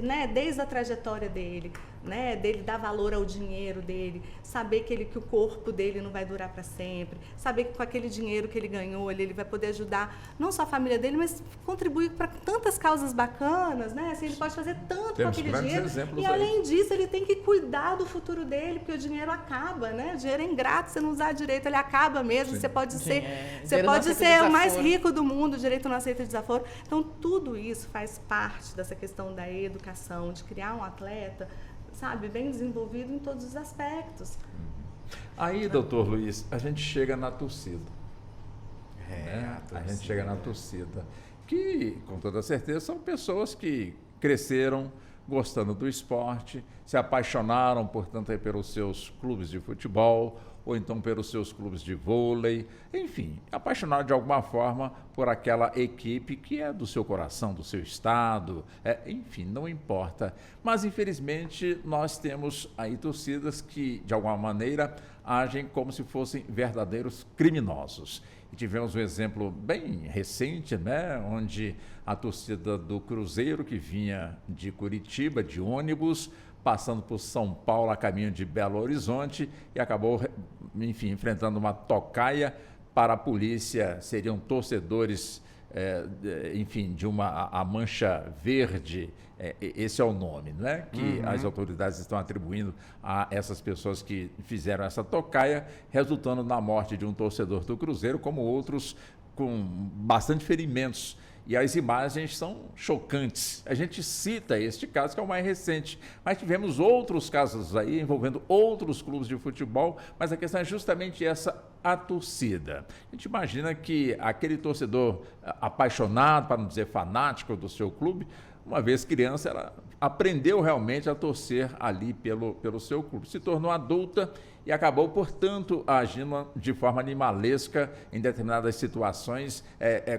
né, desde a trajetória dele, né, dele dar valor ao dinheiro dele, saber que o corpo dele não vai durar para sempre, saber que com aquele dinheiro que ele ganhou, ele vai poder ajudar não só a família dele, mas contribuir para tantas causas bacanas, né? Assim, ele pode fazer tanto Temos com aquele grandes dinheiro. exemplos E aí. além disso, ele tem que cuidar do futuro dele, porque o dinheiro acaba, né? O dinheiro é ingrato, você não usar direito, ele acaba mesmo. Sim. Você pode Sim, ser, você dinheiro não pode aceita ser o mais desaforo. rico do mundo, o direito não aceita desaforo. Então, tudo isso faz parte dessa questão da educação, de criar um atleta, sabe, bem desenvolvido em todos os aspectos. Aí, doutor Luiz, a gente chega na torcida. Né? A gente chega na torcida. Que, com toda certeza, são pessoas que cresceram gostando do esporte, se apaixonaram, portanto, aí pelos seus clubes de futebol, ou então pelos seus clubes de vôlei, enfim, apaixonaram de alguma forma por aquela equipe que é do seu coração, do seu estado, enfim, não importa. Mas, infelizmente, nós temos aí torcidas que, de alguma maneira, agem como se fossem verdadeiros criminosos. E tivemos um exemplo bem recente, né, onde a torcida do Cruzeiro, que vinha de Curitiba, de ônibus, passando por São Paulo a caminho de Belo Horizonte e acabou, enfim, enfrentando uma tocaia para a polícia. Seriam torcedores, enfim, de a Mancha Verde, esse é o nome, né, que as autoridades estão atribuindo a essas pessoas que fizeram essa tocaia, resultando na morte de um torcedor do Cruzeiro, como outros com bastante ferimentos. E as imagens são chocantes. A gente cita este caso, que é o mais recente, mas tivemos outros casos aí envolvendo outros clubes de futebol, mas a questão é justamente essa, a torcida. A gente imagina que aquele torcedor apaixonado, para não dizer fanático do seu clube, uma vez criança, ela aprendeu realmente a torcer ali pelo seu clube. Se tornou adulta e acabou, portanto, agindo de forma animalesca em determinadas situações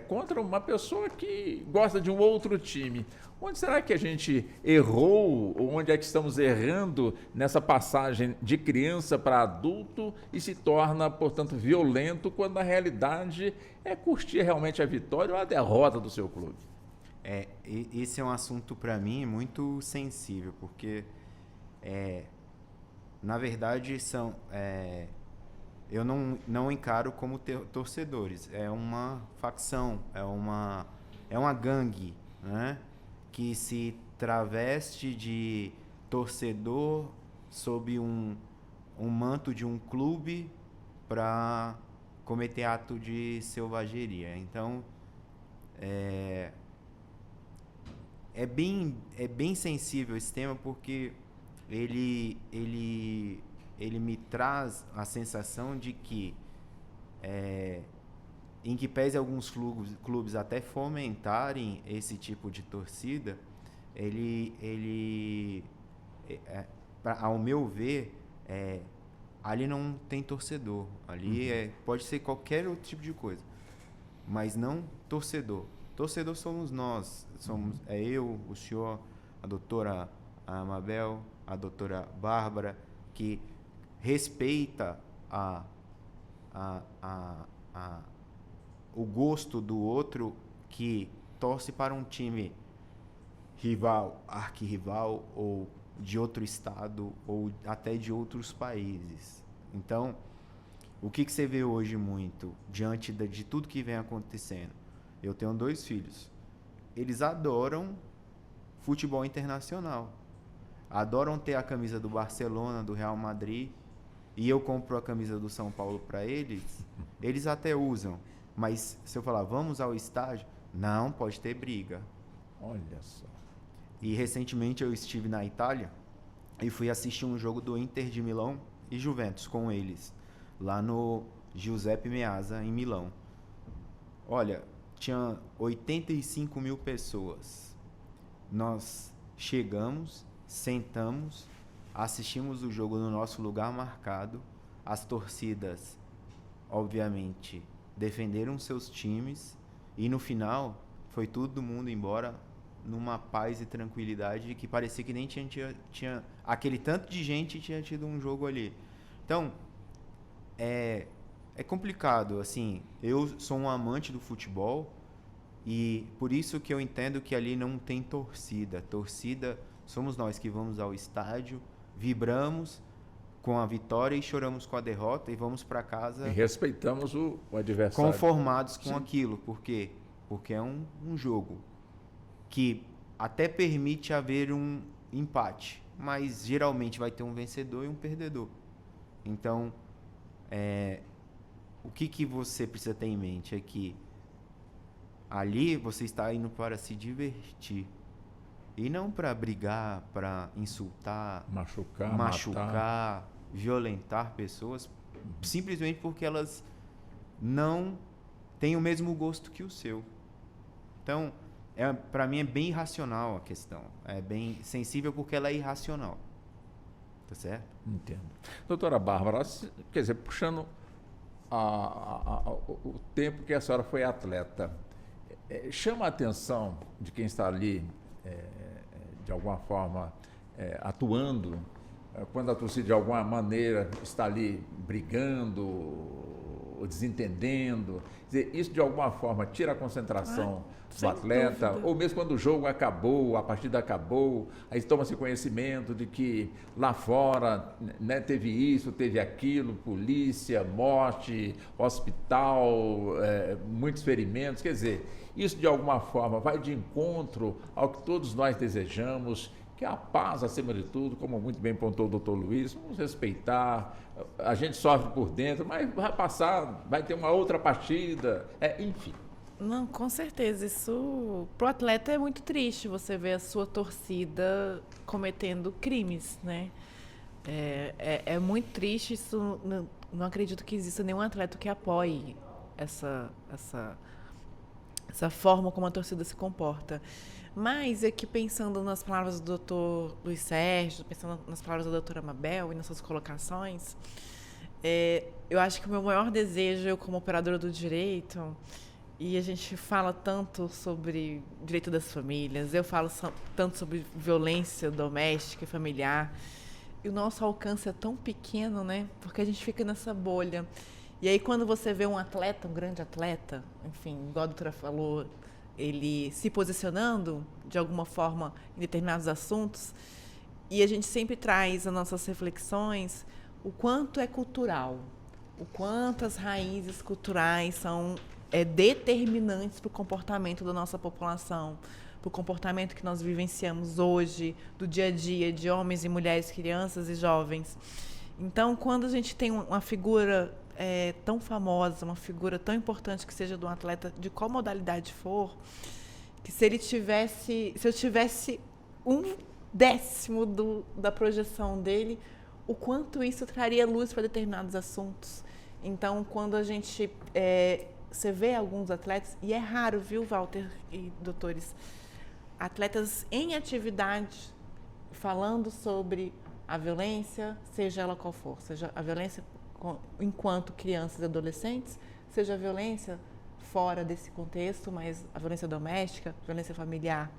contra uma pessoa que gosta de um outro time. Onde será que a gente errou, ou onde é que estamos errando nessa passagem de criança para adulto e se torna, portanto, violento, quando na realidade é curtir realmente a vitória ou a derrota do seu clube? Esse é um assunto para mim muito sensível, porque na verdade eu não encaro como torcedores, é uma facção, é uma gangue, né, que se traveste de torcedor sob um manto de um clube para cometer ato de selvageria. Então é bem sensível esse tema, porque ele me traz a sensação de que, em que pese alguns clubes até fomentarem esse tipo de torcida, ao meu ver, ali não tem torcedor. Ali pode ser qualquer outro tipo de coisa, mas não torcedor. Torcedor somos nós, eu, o senhor, a doutora Amabel, a doutora Bárbara, que respeita o gosto do outro, que torce para um time rival, arquirrival, ou de outro estado, ou até de outros países. Então, o que você vê hoje muito, diante de tudo que vem acontecendo? Eu tenho 2 filhos. Eles adoram futebol internacional. Adoram ter a camisa do Barcelona, do Real Madrid. E eu compro a camisa do São Paulo para eles. Eles até usam. Mas se eu falar, vamos ao estádio? Não, pode ter briga. Olha só. E recentemente eu estive na Itália e fui assistir um jogo do Inter de Milão e Juventus com eles. Lá no Giuseppe Meazza, em Milão. Olha, tinha 85 mil pessoas. Nós chegamos, sentamos, assistimos o jogo no nosso lugar marcado. As torcidas, obviamente, defenderam seus times e no final foi todo mundo embora numa paz e tranquilidade que parecia que nem tinha aquele tanto de gente tinha tido um jogo ali. Então, é complicado, assim, eu sou um amante do futebol e por isso que eu entendo que ali não tem torcida. Torcida somos nós que vamos ao estádio, vibramos com a vitória e choramos com a derrota e vamos para casa E respeitamos o adversário. conformados com Sim. aquilo. Por quê? Porque é um jogo que até permite haver um empate, mas geralmente vai ter um vencedor e um perdedor. Então, o que você precisa ter em mente é que ali você está indo para se divertir e não para brigar, para insultar, machucar, violentar pessoas, simplesmente porque elas não têm o mesmo gosto que o seu. Então, para mim é bem irracional a questão. É bem sensível porque ela é irracional. Tá certo? Entendo. Doutora Bárbara, quer dizer, puxando o tempo que a senhora foi atleta, chama a atenção de quem está ali, de alguma forma, atuando, quando a torcida de alguma maneira está ali brigando, ou desentendendo, quer dizer, isso de alguma forma tira a concentração do atleta, dúvida. ou mesmo quando o jogo acabou, a partida acabou, aí toma-se conhecimento de que lá fora, né, teve isso, teve aquilo, polícia, morte, hospital, muitos ferimentos, quer dizer, isso de alguma forma vai de encontro ao que todos nós desejamos, que é a paz acima de tudo, como muito bem pontuou o doutor Luiz, vamos respeitar, a gente sofre por dentro, mas vai passar, vai ter uma outra partida, enfim. Não, com certeza. Isso, pro atleta, é muito triste você ver a sua torcida cometendo crimes, né? É muito triste. Isso, não acredito que exista nenhum atleta que apoie essa forma como a torcida se comporta. Mas é que pensando nas palavras do doutor Luiz Sérgio, pensando nas palavras da doutora Mabel e nas suas colocações, eu acho que o meu maior desejo, eu como operadora do direito, e a gente fala tanto sobre direito das famílias, eu falo tanto sobre violência doméstica e familiar, e o nosso alcance é tão pequeno, né? Porque a gente fica nessa bolha. E aí quando você vê um atleta, um grande atleta, enfim, igual a doutora falou, ele se posicionando de alguma forma em determinados assuntos, e a gente sempre traz as nossas reflexões, o quanto é cultural, o quanto as raízes culturais são determinantes para o comportamento da nossa população, para o comportamento que nós vivenciamos hoje, do dia a dia, de homens e mulheres, crianças e jovens. Então, quando a gente tem uma figura tão famosa, uma figura tão importante que seja de um atleta, de qual modalidade for, que se eu tivesse 1/10 da projeção dele, o quanto isso traria luz para determinados assuntos. Então, quando a gente você vê alguns atletas, e é raro, viu, Walter e doutores, atletas em atividade falando sobre a violência, seja ela qual for, seja a violência enquanto crianças e adolescentes, seja a violência fora desse contexto, mas a violência doméstica, violência familiar,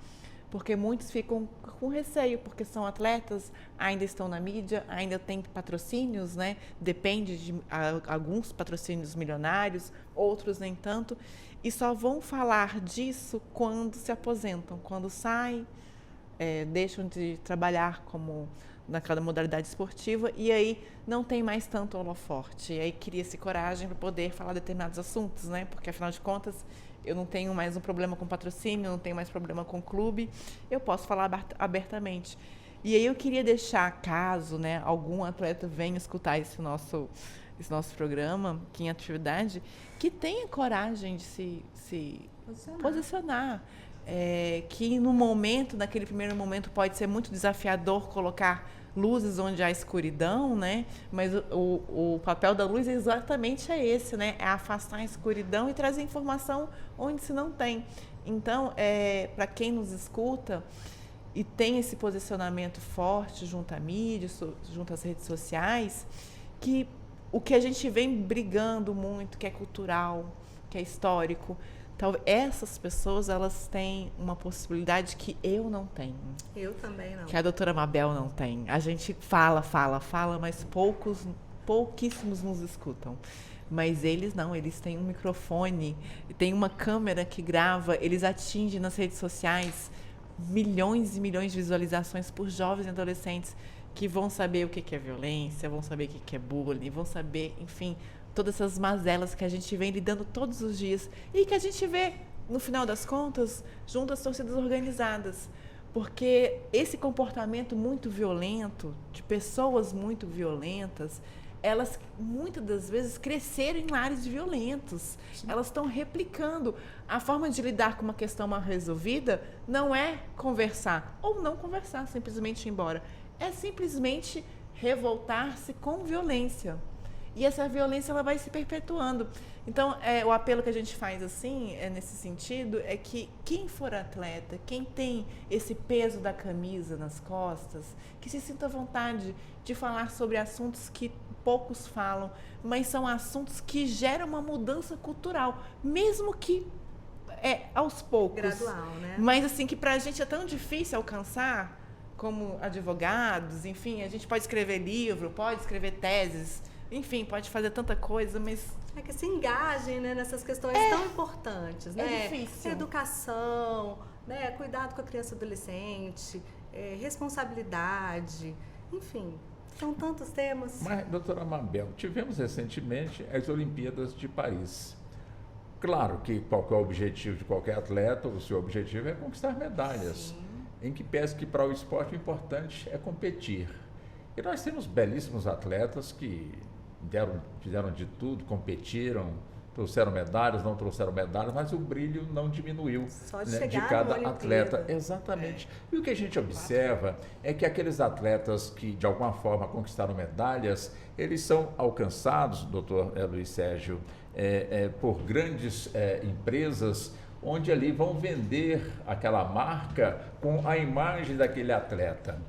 porque muitos ficam com receio, porque são atletas, ainda estão na mídia, ainda tem patrocínios, né? Depende de alguns patrocínios milionários, outros nem tanto, e só vão falar disso quando se aposentam, quando saem, deixam de trabalhar como naquela modalidade esportiva, e aí não tem mais tanto holofote. E aí cria-se coragem para poder falar determinados assuntos, né? Porque, afinal de contas, eu não tenho mais um problema com patrocínio, não tenho mais problema com clube, eu posso falar abertamente. E aí eu queria deixar, caso, né, algum atleta venha escutar esse nosso programa, que em atividade, que tenha coragem de se posicionar. Que no momento, naquele primeiro momento, pode ser muito desafiador colocar luzes onde há escuridão, né? Mas o papel da luz é exatamente esse, né? É afastar a escuridão e trazer informação onde se não tem. Então, para quem nos escuta e tem esse posicionamento forte junto à mídia, junto às redes sociais, que o que a gente vem brigando muito, que é cultural, que é histórico, essas pessoas, elas têm uma possibilidade que eu não tenho. Eu também não. Que a doutora Mabel não tem. A gente fala, mas pouquíssimos nos escutam. Mas eles não, eles têm um microfone, tem uma câmera que grava, eles atingem nas redes sociais milhões e milhões de visualizações por jovens e adolescentes que vão saber o que é violência, vão saber o que é bullying, vão saber, enfim, todas essas mazelas que a gente vem lidando todos os dias e que a gente vê, no final das contas, junto às torcidas organizadas. Porque esse comportamento muito violento, de pessoas muito violentas, elas, muitas das vezes, cresceram em lares violentos. Sim. Elas estão replicando. A forma de lidar com uma questão mal resolvida não é conversar, ou não conversar, simplesmente ir embora. É simplesmente revoltar-se com violência. E essa violência ela vai se perpetuando. Então, o apelo que a gente faz assim, nesse sentido, é que quem for atleta, quem tem esse peso da camisa nas costas, que se sinta à vontade de falar sobre assuntos que poucos falam, mas são assuntos que geram uma mudança cultural, mesmo que aos poucos. Gradual, né? Mas assim, que pra gente é tão difícil alcançar, como advogados, enfim, a gente pode escrever livro, pode escrever teses, enfim, pode fazer tanta coisa, mas... É que se engajem, né, nessas questões tão importantes, né? É difícil. Educação, né, cuidado com a criança e adolescente, responsabilidade, enfim, são tantos temas. Mas, doutora Mabel, tivemos recentemente as Olimpíadas de Paris. Claro que qualquer objetivo de qualquer atleta, o seu objetivo é conquistar medalhas. Sim. Em que pese que para o esporte o importante é competir. E nós temos belíssimos atletas que fizeram de tudo, competiram, trouxeram medalhas, não trouxeram medalhas, mas o brilho não diminuiu, só de, né, de cada atleta. Exatamente. E o que a gente observa é que aqueles atletas que de alguma forma conquistaram medalhas, eles são alcançados, doutor Luiz Sérgio, por grandes empresas, onde ali vão vender aquela marca com a imagem daquele atleta,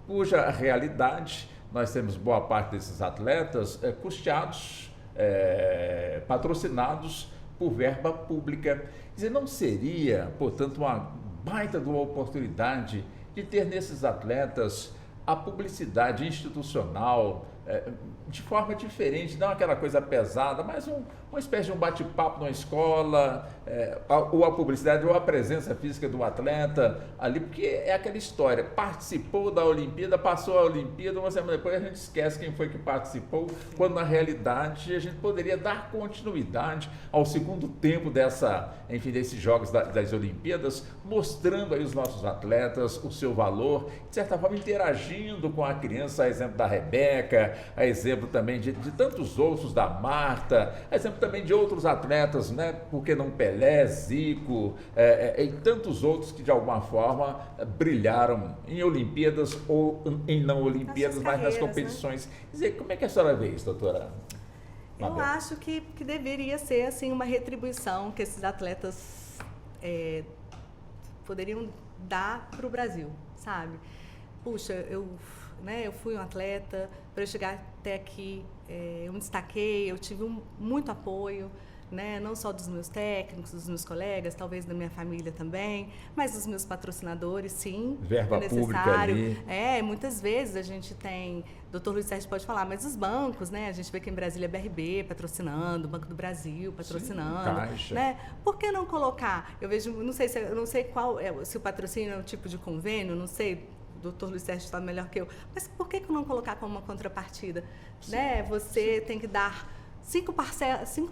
cuja realidade nós temos boa parte desses atletas custeados, patrocinados por verba pública. Quer dizer, não seria, portanto, uma baita de uma oportunidade de ter nesses atletas a publicidade institucional de forma diferente, não aquela coisa pesada, mas uma espécie de um bate-papo numa escola, ou a publicidade, ou a presença física do atleta ali, porque é aquela história, participou da Olimpíada, passou a Olimpíada, uma semana depois a gente esquece quem foi que participou, quando na realidade a gente poderia dar continuidade ao segundo tempo desses Jogos das Olimpíadas, mostrando aí os nossos atletas, o seu valor, de certa forma interagindo com a criança, a exemplo da Rebeca, a exemplo também de tantos outros, da Marta, a exemplo também de outros atletas, né? Por que não Pelé, Zico, e tantos outros que de alguma forma brilharam em Olimpíadas ou em não Olimpíadas, mas nas competições. Né? Quer dizer, como é que a senhora vê isso, doutora Mabel? Eu acho que deveria ser assim, uma retribuição que esses atletas poderiam dar para o Brasil, sabe? Puxa, eu fui um atleta, para eu chegar até aqui, eu me destaquei, eu tive muito apoio, né? Não só dos meus técnicos, dos meus colegas, talvez da minha família também, mas dos meus patrocinadores, sim. Verba pública ali. Muitas vezes a gente tem, doutor Luiz Sérgio pode falar, mas os bancos, né? A gente vê que em Brasília é BRB patrocinando, Banco do Brasil patrocinando. Sim, Caixa. Né? Por que não colocar? Eu vejo, não sei qual se o patrocínio é um tipo de convênio, não sei. O doutor Luiz Sérgio está melhor que eu, mas por que não colocar como uma contrapartida? Né? Você tem que dar 5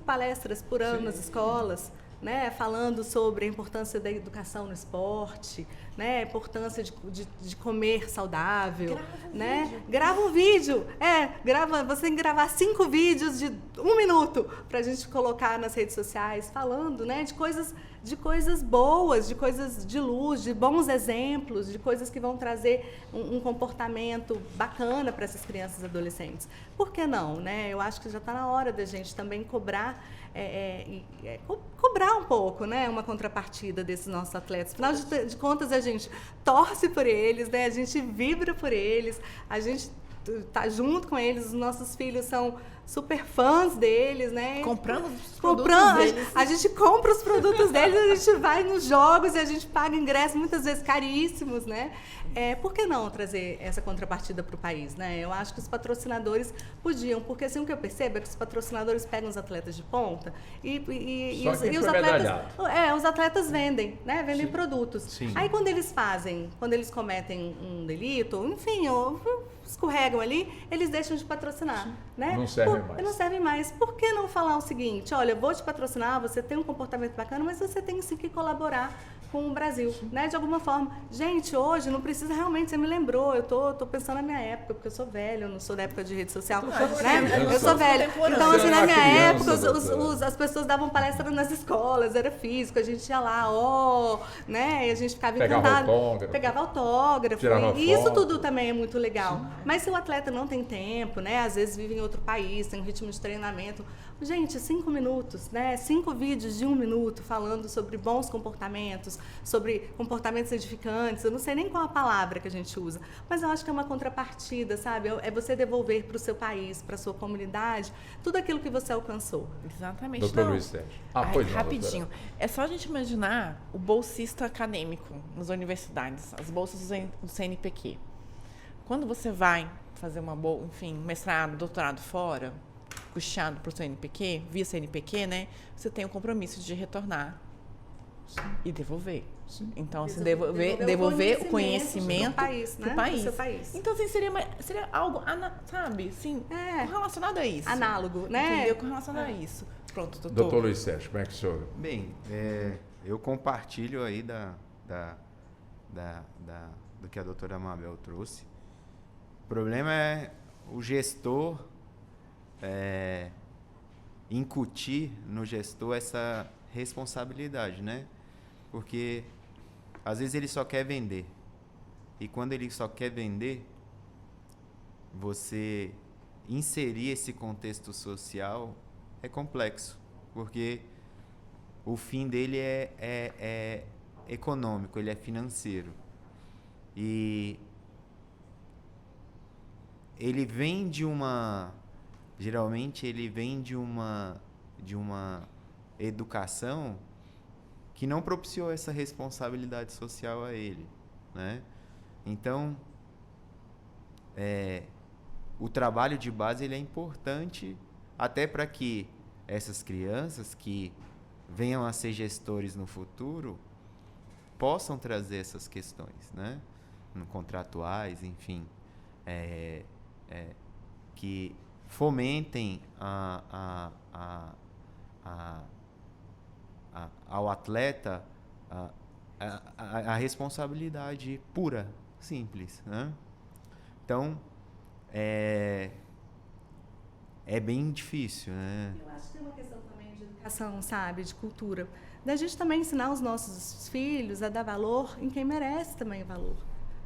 palestras por ano nas escolas, né, falando sobre a importância da educação no esporte, né, a importância de comer saudável, né? Grava um vídeo, você tem que gravar 5 vídeos de 1 minuto para a gente colocar nas redes sociais, falando, né, de coisas boas, de coisas de luz, de bons exemplos, de coisas que vão trazer um comportamento bacana para essas crianças e adolescentes. Por que não, né? Eu acho que já está na hora da gente também cobrar um pouco, né, uma contrapartida desses nossos atletas. Afinal de contas, a gente torce por eles, né, a gente vibra por eles, a gente tá junto com eles, os nossos filhos são super fãs deles, né? Compramos os produtos deles. A gente compra os produtos deles, a gente vai nos jogos e a gente paga ingressos muitas vezes caríssimos, né? Por que não trazer essa contrapartida para o país, né? Eu acho que os patrocinadores podiam, porque assim o que eu percebo é que os patrocinadores pegam os atletas de ponta e os atletas vendem, né? Vendem produtos. Sim. Aí quando eles cometem um delito, enfim, escorregam ali, eles deixam de patrocinar, né? Não servem mais. Não servem mais. Por que não falar o seguinte? Olha, eu vou te patrocinar, você tem um comportamento bacana, mas você tem sim que colaborar com o Brasil, né? De alguma forma. Gente, hoje não precisa realmente, você me lembrou, eu tô pensando na minha época, porque eu sou velha, eu não sou da época de rede social, né? Eu sou velha. Então, assim, na minha época, as pessoas davam palestra nas escolas, era físico, a gente ia lá, né? E a gente ficava encantado. Pegava autógrafo. E isso tudo também é muito legal. Sim. Mas se o atleta não tem tempo, né? Às vezes vive em outro país, tem um ritmo de treinamento. Gente, 5 minutos, né? 5 vídeos de 1 minuto falando sobre bons comportamentos, sobre comportamentos edificantes. Eu não sei nem qual a palavra que a gente usa, mas eu acho que é uma contrapartida, sabe? É você devolver para o seu país, para a sua comunidade, tudo aquilo que você alcançou. Exatamente. Doutor Luiz Sérgio. Rapidinho. É só a gente imaginar o bolsista acadêmico nas universidades, as bolsas do CNPq. Quando você vai fazer mestrado, doutorado fora, custeado por CNPq, via CNPq, né? Você tem o compromisso de retornar. Sim. E devolver. Sim. Então, assim, devolver o conhecimento para o país. Então, assim, seria algo, sabe, assim, relacionado a isso. Análogo, né? Entendeu? Relacionado a isso. Pronto, doutor. Doutor Luiz Sérgio, como é que o senhor... Bem, eu compartilho aí do que a doutora Mabel trouxe. O problema é o gestor incutir no gestor essa responsabilidade, né? Porque às vezes ele só quer vender. E quando ele só quer vender, você inserir esse contexto social é complexo, porque o fim dele é econômico, ele é financeiro. E ele vem geralmente ele vem de uma educação que não propiciou essa responsabilidade social a ele, né? Então, o trabalho de base ele é importante até para que essas crianças que venham a ser gestores no futuro possam trazer essas questões, né? Contratuais, enfim, que fomentem ao atleta a responsabilidade pura, simples, né? Então, é bem difícil, né? Eu acho que tem uma questão também de educação, sabe, de cultura. Da gente também ensinar os nossos filhos a dar valor em quem merece também valor.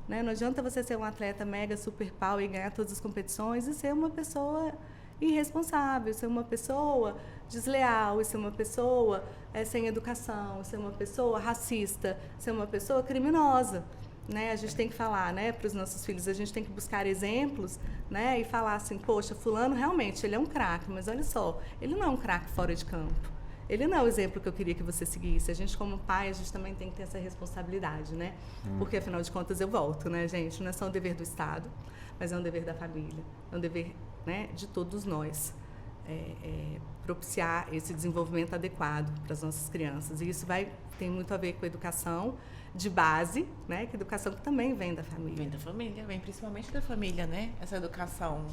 Né? Não adianta você ser um atleta mega, super pau e ganhar todas as competições e ser uma pessoa irresponsável, ser uma pessoa desleal, ser uma pessoa sem educação, ser uma pessoa racista, ser uma pessoa criminosa. Né? A gente tem que falar, né, para os nossos filhos, a gente tem que buscar exemplos, né, e falar assim, poxa, fulano realmente, ele é um craque, mas olha só, ele não é um craque fora de campo. Ele não é o exemplo que eu queria que você seguisse. A gente, como pai, a gente também tem que ter essa responsabilidade, né? Porque, afinal de contas, eu volto, né, gente? Não é só um dever do Estado, mas é um dever da família. É um dever, né, de todos nós. Propiciar esse desenvolvimento adequado para as nossas crianças. E isso tem muito a ver com a educação de base, né? Que educação que também vem da família. Vem da família, vem principalmente da família, né? Essa educação...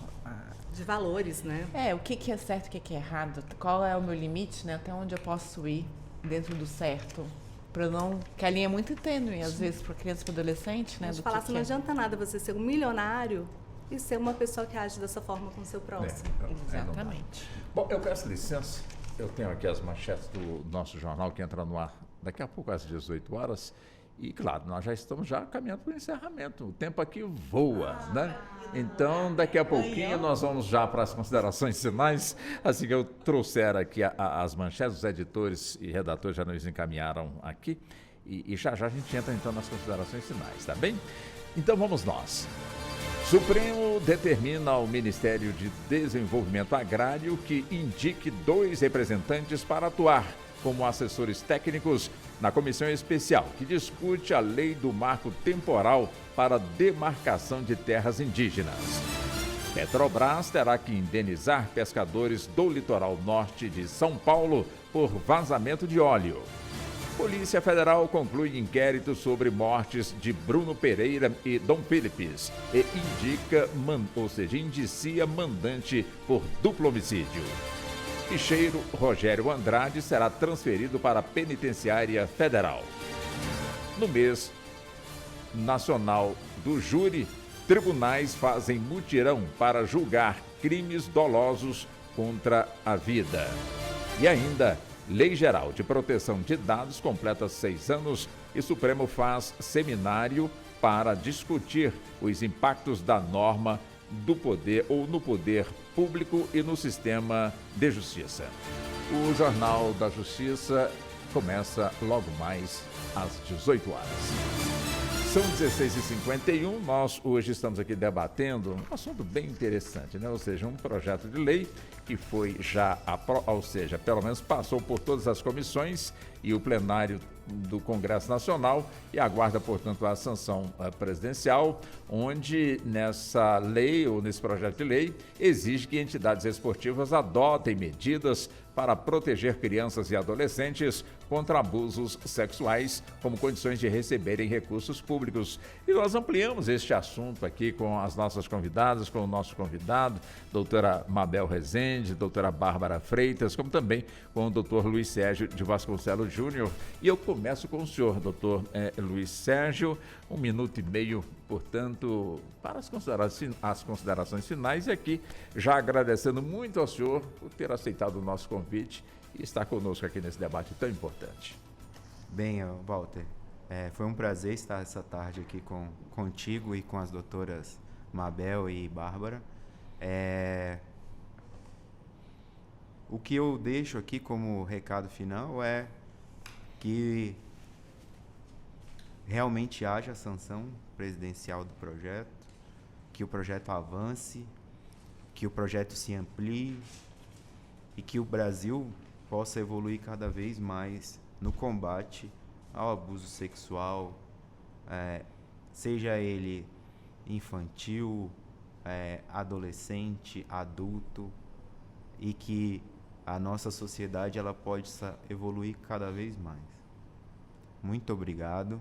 de valores, né? O que é certo, o que é errado, qual é o meu limite, né? Até onde eu posso ir, dentro do certo. Para não... Que a linha é muito tênue, às vezes, para criança e para adolescente, né? Mas falar assim, não adianta nada você ser um milionário e ser uma pessoa que age dessa forma com o seu próximo. Exatamente. Bom, eu peço licença. Eu tenho aqui as manchetes do nosso jornal que entra no ar daqui a pouco às 18 horas. E, claro, nós já estamos caminhando para o encerramento. O tempo aqui voa, né? Então, daqui a pouquinho nós vamos já para as considerações finais. Assim que eu trouxer aqui as manchetes, os editores e redatores já nos encaminharam aqui. E já a gente entra, então, nas considerações finais, tá bem? Então, vamos nós. Supremo determina ao Ministério de Desenvolvimento Agrário que indique 2 representantes para atuar como assessores técnicos na comissão especial que discute a lei do marco temporal para demarcação de terras indígenas. Petrobras terá que indenizar pescadores do litoral norte de São Paulo por vazamento de óleo. Polícia Federal conclui inquérito sobre mortes de Bruno Pereira e Dom Philips e indicia mandante por duplo homicídio. Ficheiro Rogério Andrade será transferido para a Penitenciária Federal. No mês nacional do júri, tribunais fazem mutirão para julgar crimes dolosos contra a vida. E ainda, Lei Geral de Proteção de Dados completa 6 anos e Supremo faz seminário para discutir os impactos da norma do poder ou no poder público e no sistema de justiça. O Jornal da Justiça começa logo mais às 18 horas. São 16h51, nós hoje estamos aqui debatendo um assunto bem interessante, né? Ou seja, um projeto de lei que foi ou seja, pelo menos passou por todas as comissões e o plenário do Congresso Nacional e aguarda, portanto, a sanção presidencial, onde nessa lei ou nesse projeto de lei exige que entidades esportivas adotem medidas para proteger crianças e adolescentes contra abusos sexuais, como condições de receberem recursos públicos. E nós ampliamos este assunto aqui com as nossas convidadas, com o nosso convidado, doutora Mabel Rezende, doutora Bárbara Freitas, como também com o doutor Luiz Sérgio de Vasconcelos Júnior. E eu começo com o senhor, doutor Luiz Sérgio, 1 minuto e meio, portanto, para as considerações finais. E aqui, já agradecendo muito ao senhor por ter aceitado o nosso convite e estar conosco aqui nesse debate tão importante. Bem, Walter, foi um prazer estar essa tarde aqui contigo e com as doutoras Mabel e Bárbara. O que eu deixo aqui como recado final é que realmente haja a sanção presidencial do projeto, que o projeto avance, que o projeto se amplie e que o Brasil possa evoluir cada vez mais no combate ao abuso sexual, seja ele infantil, adolescente, adulto, e que a nossa sociedade ela pode evoluir cada vez mais. Muito obrigado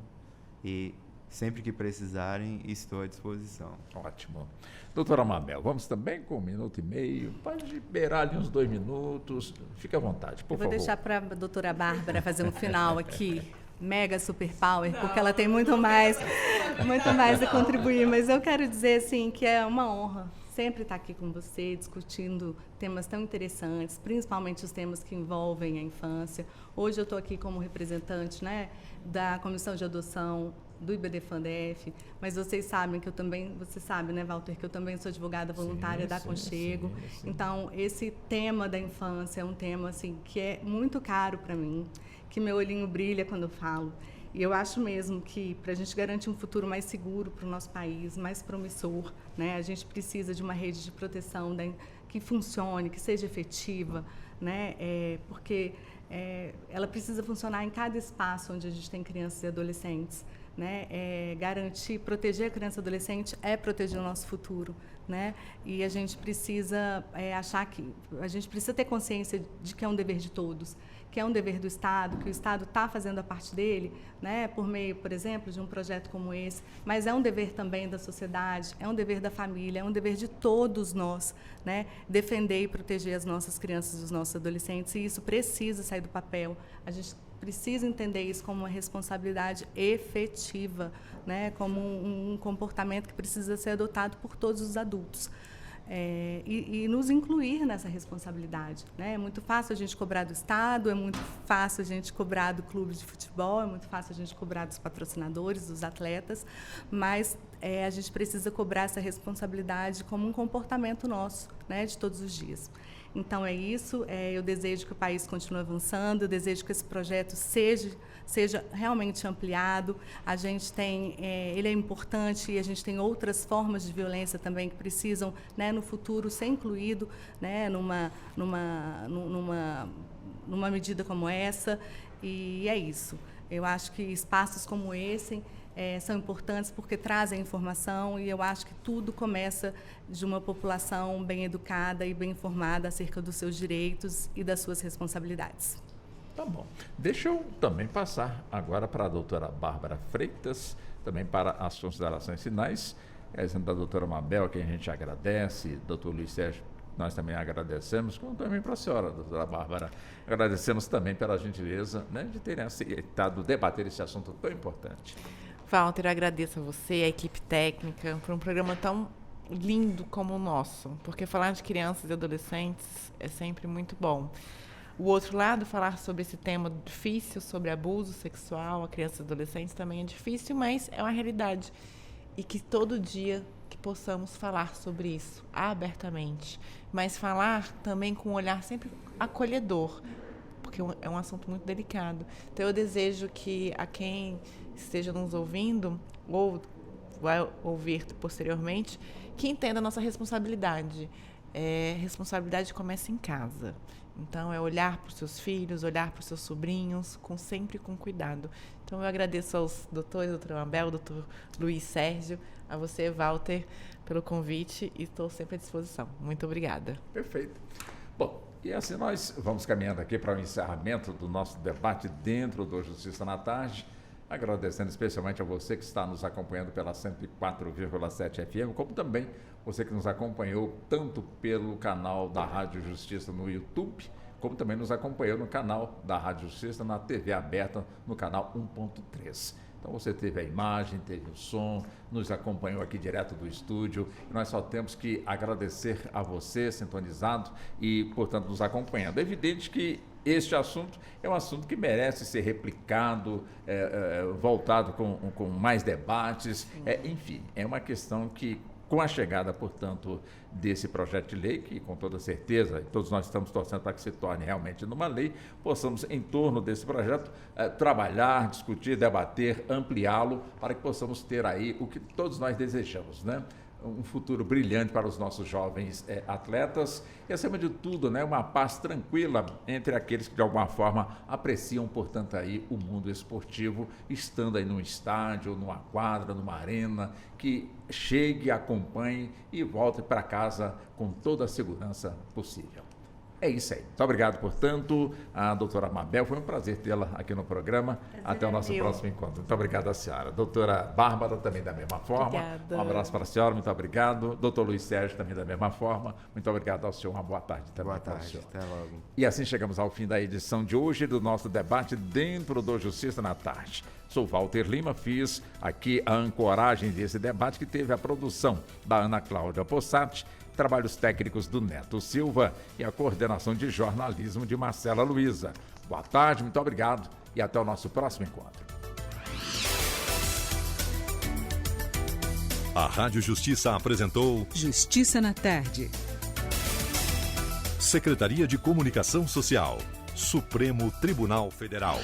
e sempre que precisarem estou à disposição. Ótimo. Doutora Mabel, vamos também com 1 minuto e meio, pode liberar ali uns 2 minutos, fique à vontade, por favor. Eu vou deixar para a doutora Bárbara fazer um final aqui, mega super power, porque ela tem muito mais a contribuir, mas eu quero dizer assim que é uma honra sempre estar aqui com você, discutindo temas tão interessantes, principalmente os temas que envolvem a infância. Hoje eu estou aqui como representante, né, da Comissão de Adoção do IBD-FANDEF, mas vocês sabem que você sabe, né, Walter, que eu também sou advogada voluntária da Aconchego. Sim. Então, esse tema da infância é um tema assim, que é muito caro para mim, que meu olhinho brilha quando eu falo. E eu acho mesmo que, para a gente garantir um futuro mais seguro para o nosso país, mais promissor, né, a gente precisa de uma rede de proteção que funcione, que seja efetiva, né, porque ela precisa funcionar em cada espaço onde a gente tem crianças e adolescentes. Né, proteger a criança e adolescente é proteger o nosso futuro, né? E a gente precisa a gente precisa ter consciência de que é um dever de todos, que é um dever do Estado, que o Estado está fazendo a parte dele, né, por meio, por exemplo, de um projeto como esse, mas é um dever também da sociedade, é um dever da família, é um dever de todos nós, né, defender e proteger as nossas crianças e os nossos adolescentes, e isso precisa sair do papel. A gente precisa entender isso como uma responsabilidade efetiva, né? Como um comportamento que precisa ser adotado por todos os adultos. E nos incluir nessa responsabilidade, né? É muito fácil a gente cobrar do Estado, é muito fácil a gente cobrar do clube de futebol, é muito fácil a gente cobrar dos patrocinadores, dos atletas, mas a gente precisa cobrar essa responsabilidade como um comportamento nosso, né? De todos os dias. Então, é isso. Eu desejo que o país continue avançando, eu desejo que esse projeto seja realmente ampliado. A gente tem, ele é importante e a gente tem outras formas de violência também que precisam, né, no futuro, ser incluído, né, numa medida como essa. E é isso. Eu acho que espaços como esse são importantes porque trazem informação e eu acho que tudo começa de uma população bem educada e bem informada acerca dos seus direitos e das suas responsabilidades. Tá bom. Deixa eu também passar agora para a doutora Bárbara Freitas, também para as considerações finais. Exemplo da doutora Mabel, que a gente agradece, doutor Luiz Sérgio, nós também agradecemos, como também para a senhora, doutora Bárbara. Agradecemos também pela gentileza, né, de terem aceitado debater esse assunto tão importante. Walter, eu agradeço a você, a equipe técnica, por um programa tão lindo como o nosso, porque falar de crianças e adolescentes é sempre muito bom. O outro lado, falar sobre esse tema difícil, sobre abuso sexual a crianças e adolescentes também é difícil, mas é uma realidade. E que todo dia que possamos falar sobre isso abertamente, mas falar também com um olhar sempre acolhedor, porque é um assunto muito delicado. Então, eu desejo que a quem esteja nos ouvindo, ou vai ouvir posteriormente, que entenda a nossa responsabilidade. Responsabilidade começa em casa. Então, é olhar para os seus filhos, olhar para os seus sobrinhos, sempre com cuidado. Então, eu agradeço aos doutores, doutora Mabel, doutor Luiz Sérgio, a você, Walter, pelo convite e estou sempre à disposição. Muito obrigada. Perfeito. Bom, e assim nós vamos caminhando aqui para o encerramento do nosso debate dentro do Justiça na Tarde, agradecendo especialmente a você que está nos acompanhando pela 104,7 FM, como também você que nos acompanhou tanto pelo canal da Rádio Justiça no YouTube, como também nos acompanhou no canal da Rádio Justiça na TV aberta, no canal 1.3. Então você teve a imagem, teve o som, nos acompanhou aqui direto do estúdio. E nós só temos que agradecer a você, sintonizado e, portanto, nos acompanhando. É evidente que este assunto é um assunto que merece ser replicado, voltado com mais debates. Enfim, é uma questão que, com a chegada, portanto, desse projeto de lei, que com toda certeza, todos nós estamos torcendo para que se torne realmente numa lei, possamos, em torno desse projeto, trabalhar, discutir, debater, ampliá-lo, para que possamos ter aí o que todos nós desejamos, né? Um futuro brilhante para os nossos jovens atletas e, acima de tudo, né, uma paz tranquila entre aqueles que, de alguma forma, apreciam, portanto, aí o mundo esportivo, estando aí num estádio, numa quadra, numa arena, que chegue, acompanhe e volte para casa com toda a segurança possível. É isso aí. Muito obrigado, portanto, a doutora Mabel. Foi um prazer tê-la aqui no programa. Até o nosso próximo encontro. Muito obrigado à senhora. Doutora Bárbara, também da mesma forma. Obrigada. Um abraço para a senhora, muito obrigado. Doutor Luiz Sérgio, também da mesma forma. Muito obrigado ao senhor. Uma boa tarde também. Boa tarde. Até logo. E assim chegamos ao fim da edição de hoje do nosso debate dentro do Justiça na Tarde. Sou Walter Lima, fiz aqui a ancoragem desse debate que teve a produção da Ana Cláudia Possati, trabalhos técnicos do Neto Silva e a coordenação de jornalismo de Marcela Luiza. Boa tarde, muito obrigado e até o nosso próximo encontro. A Rádio Justiça apresentou Justiça na Tarde. Secretaria de Comunicação Social, Supremo Tribunal Federal.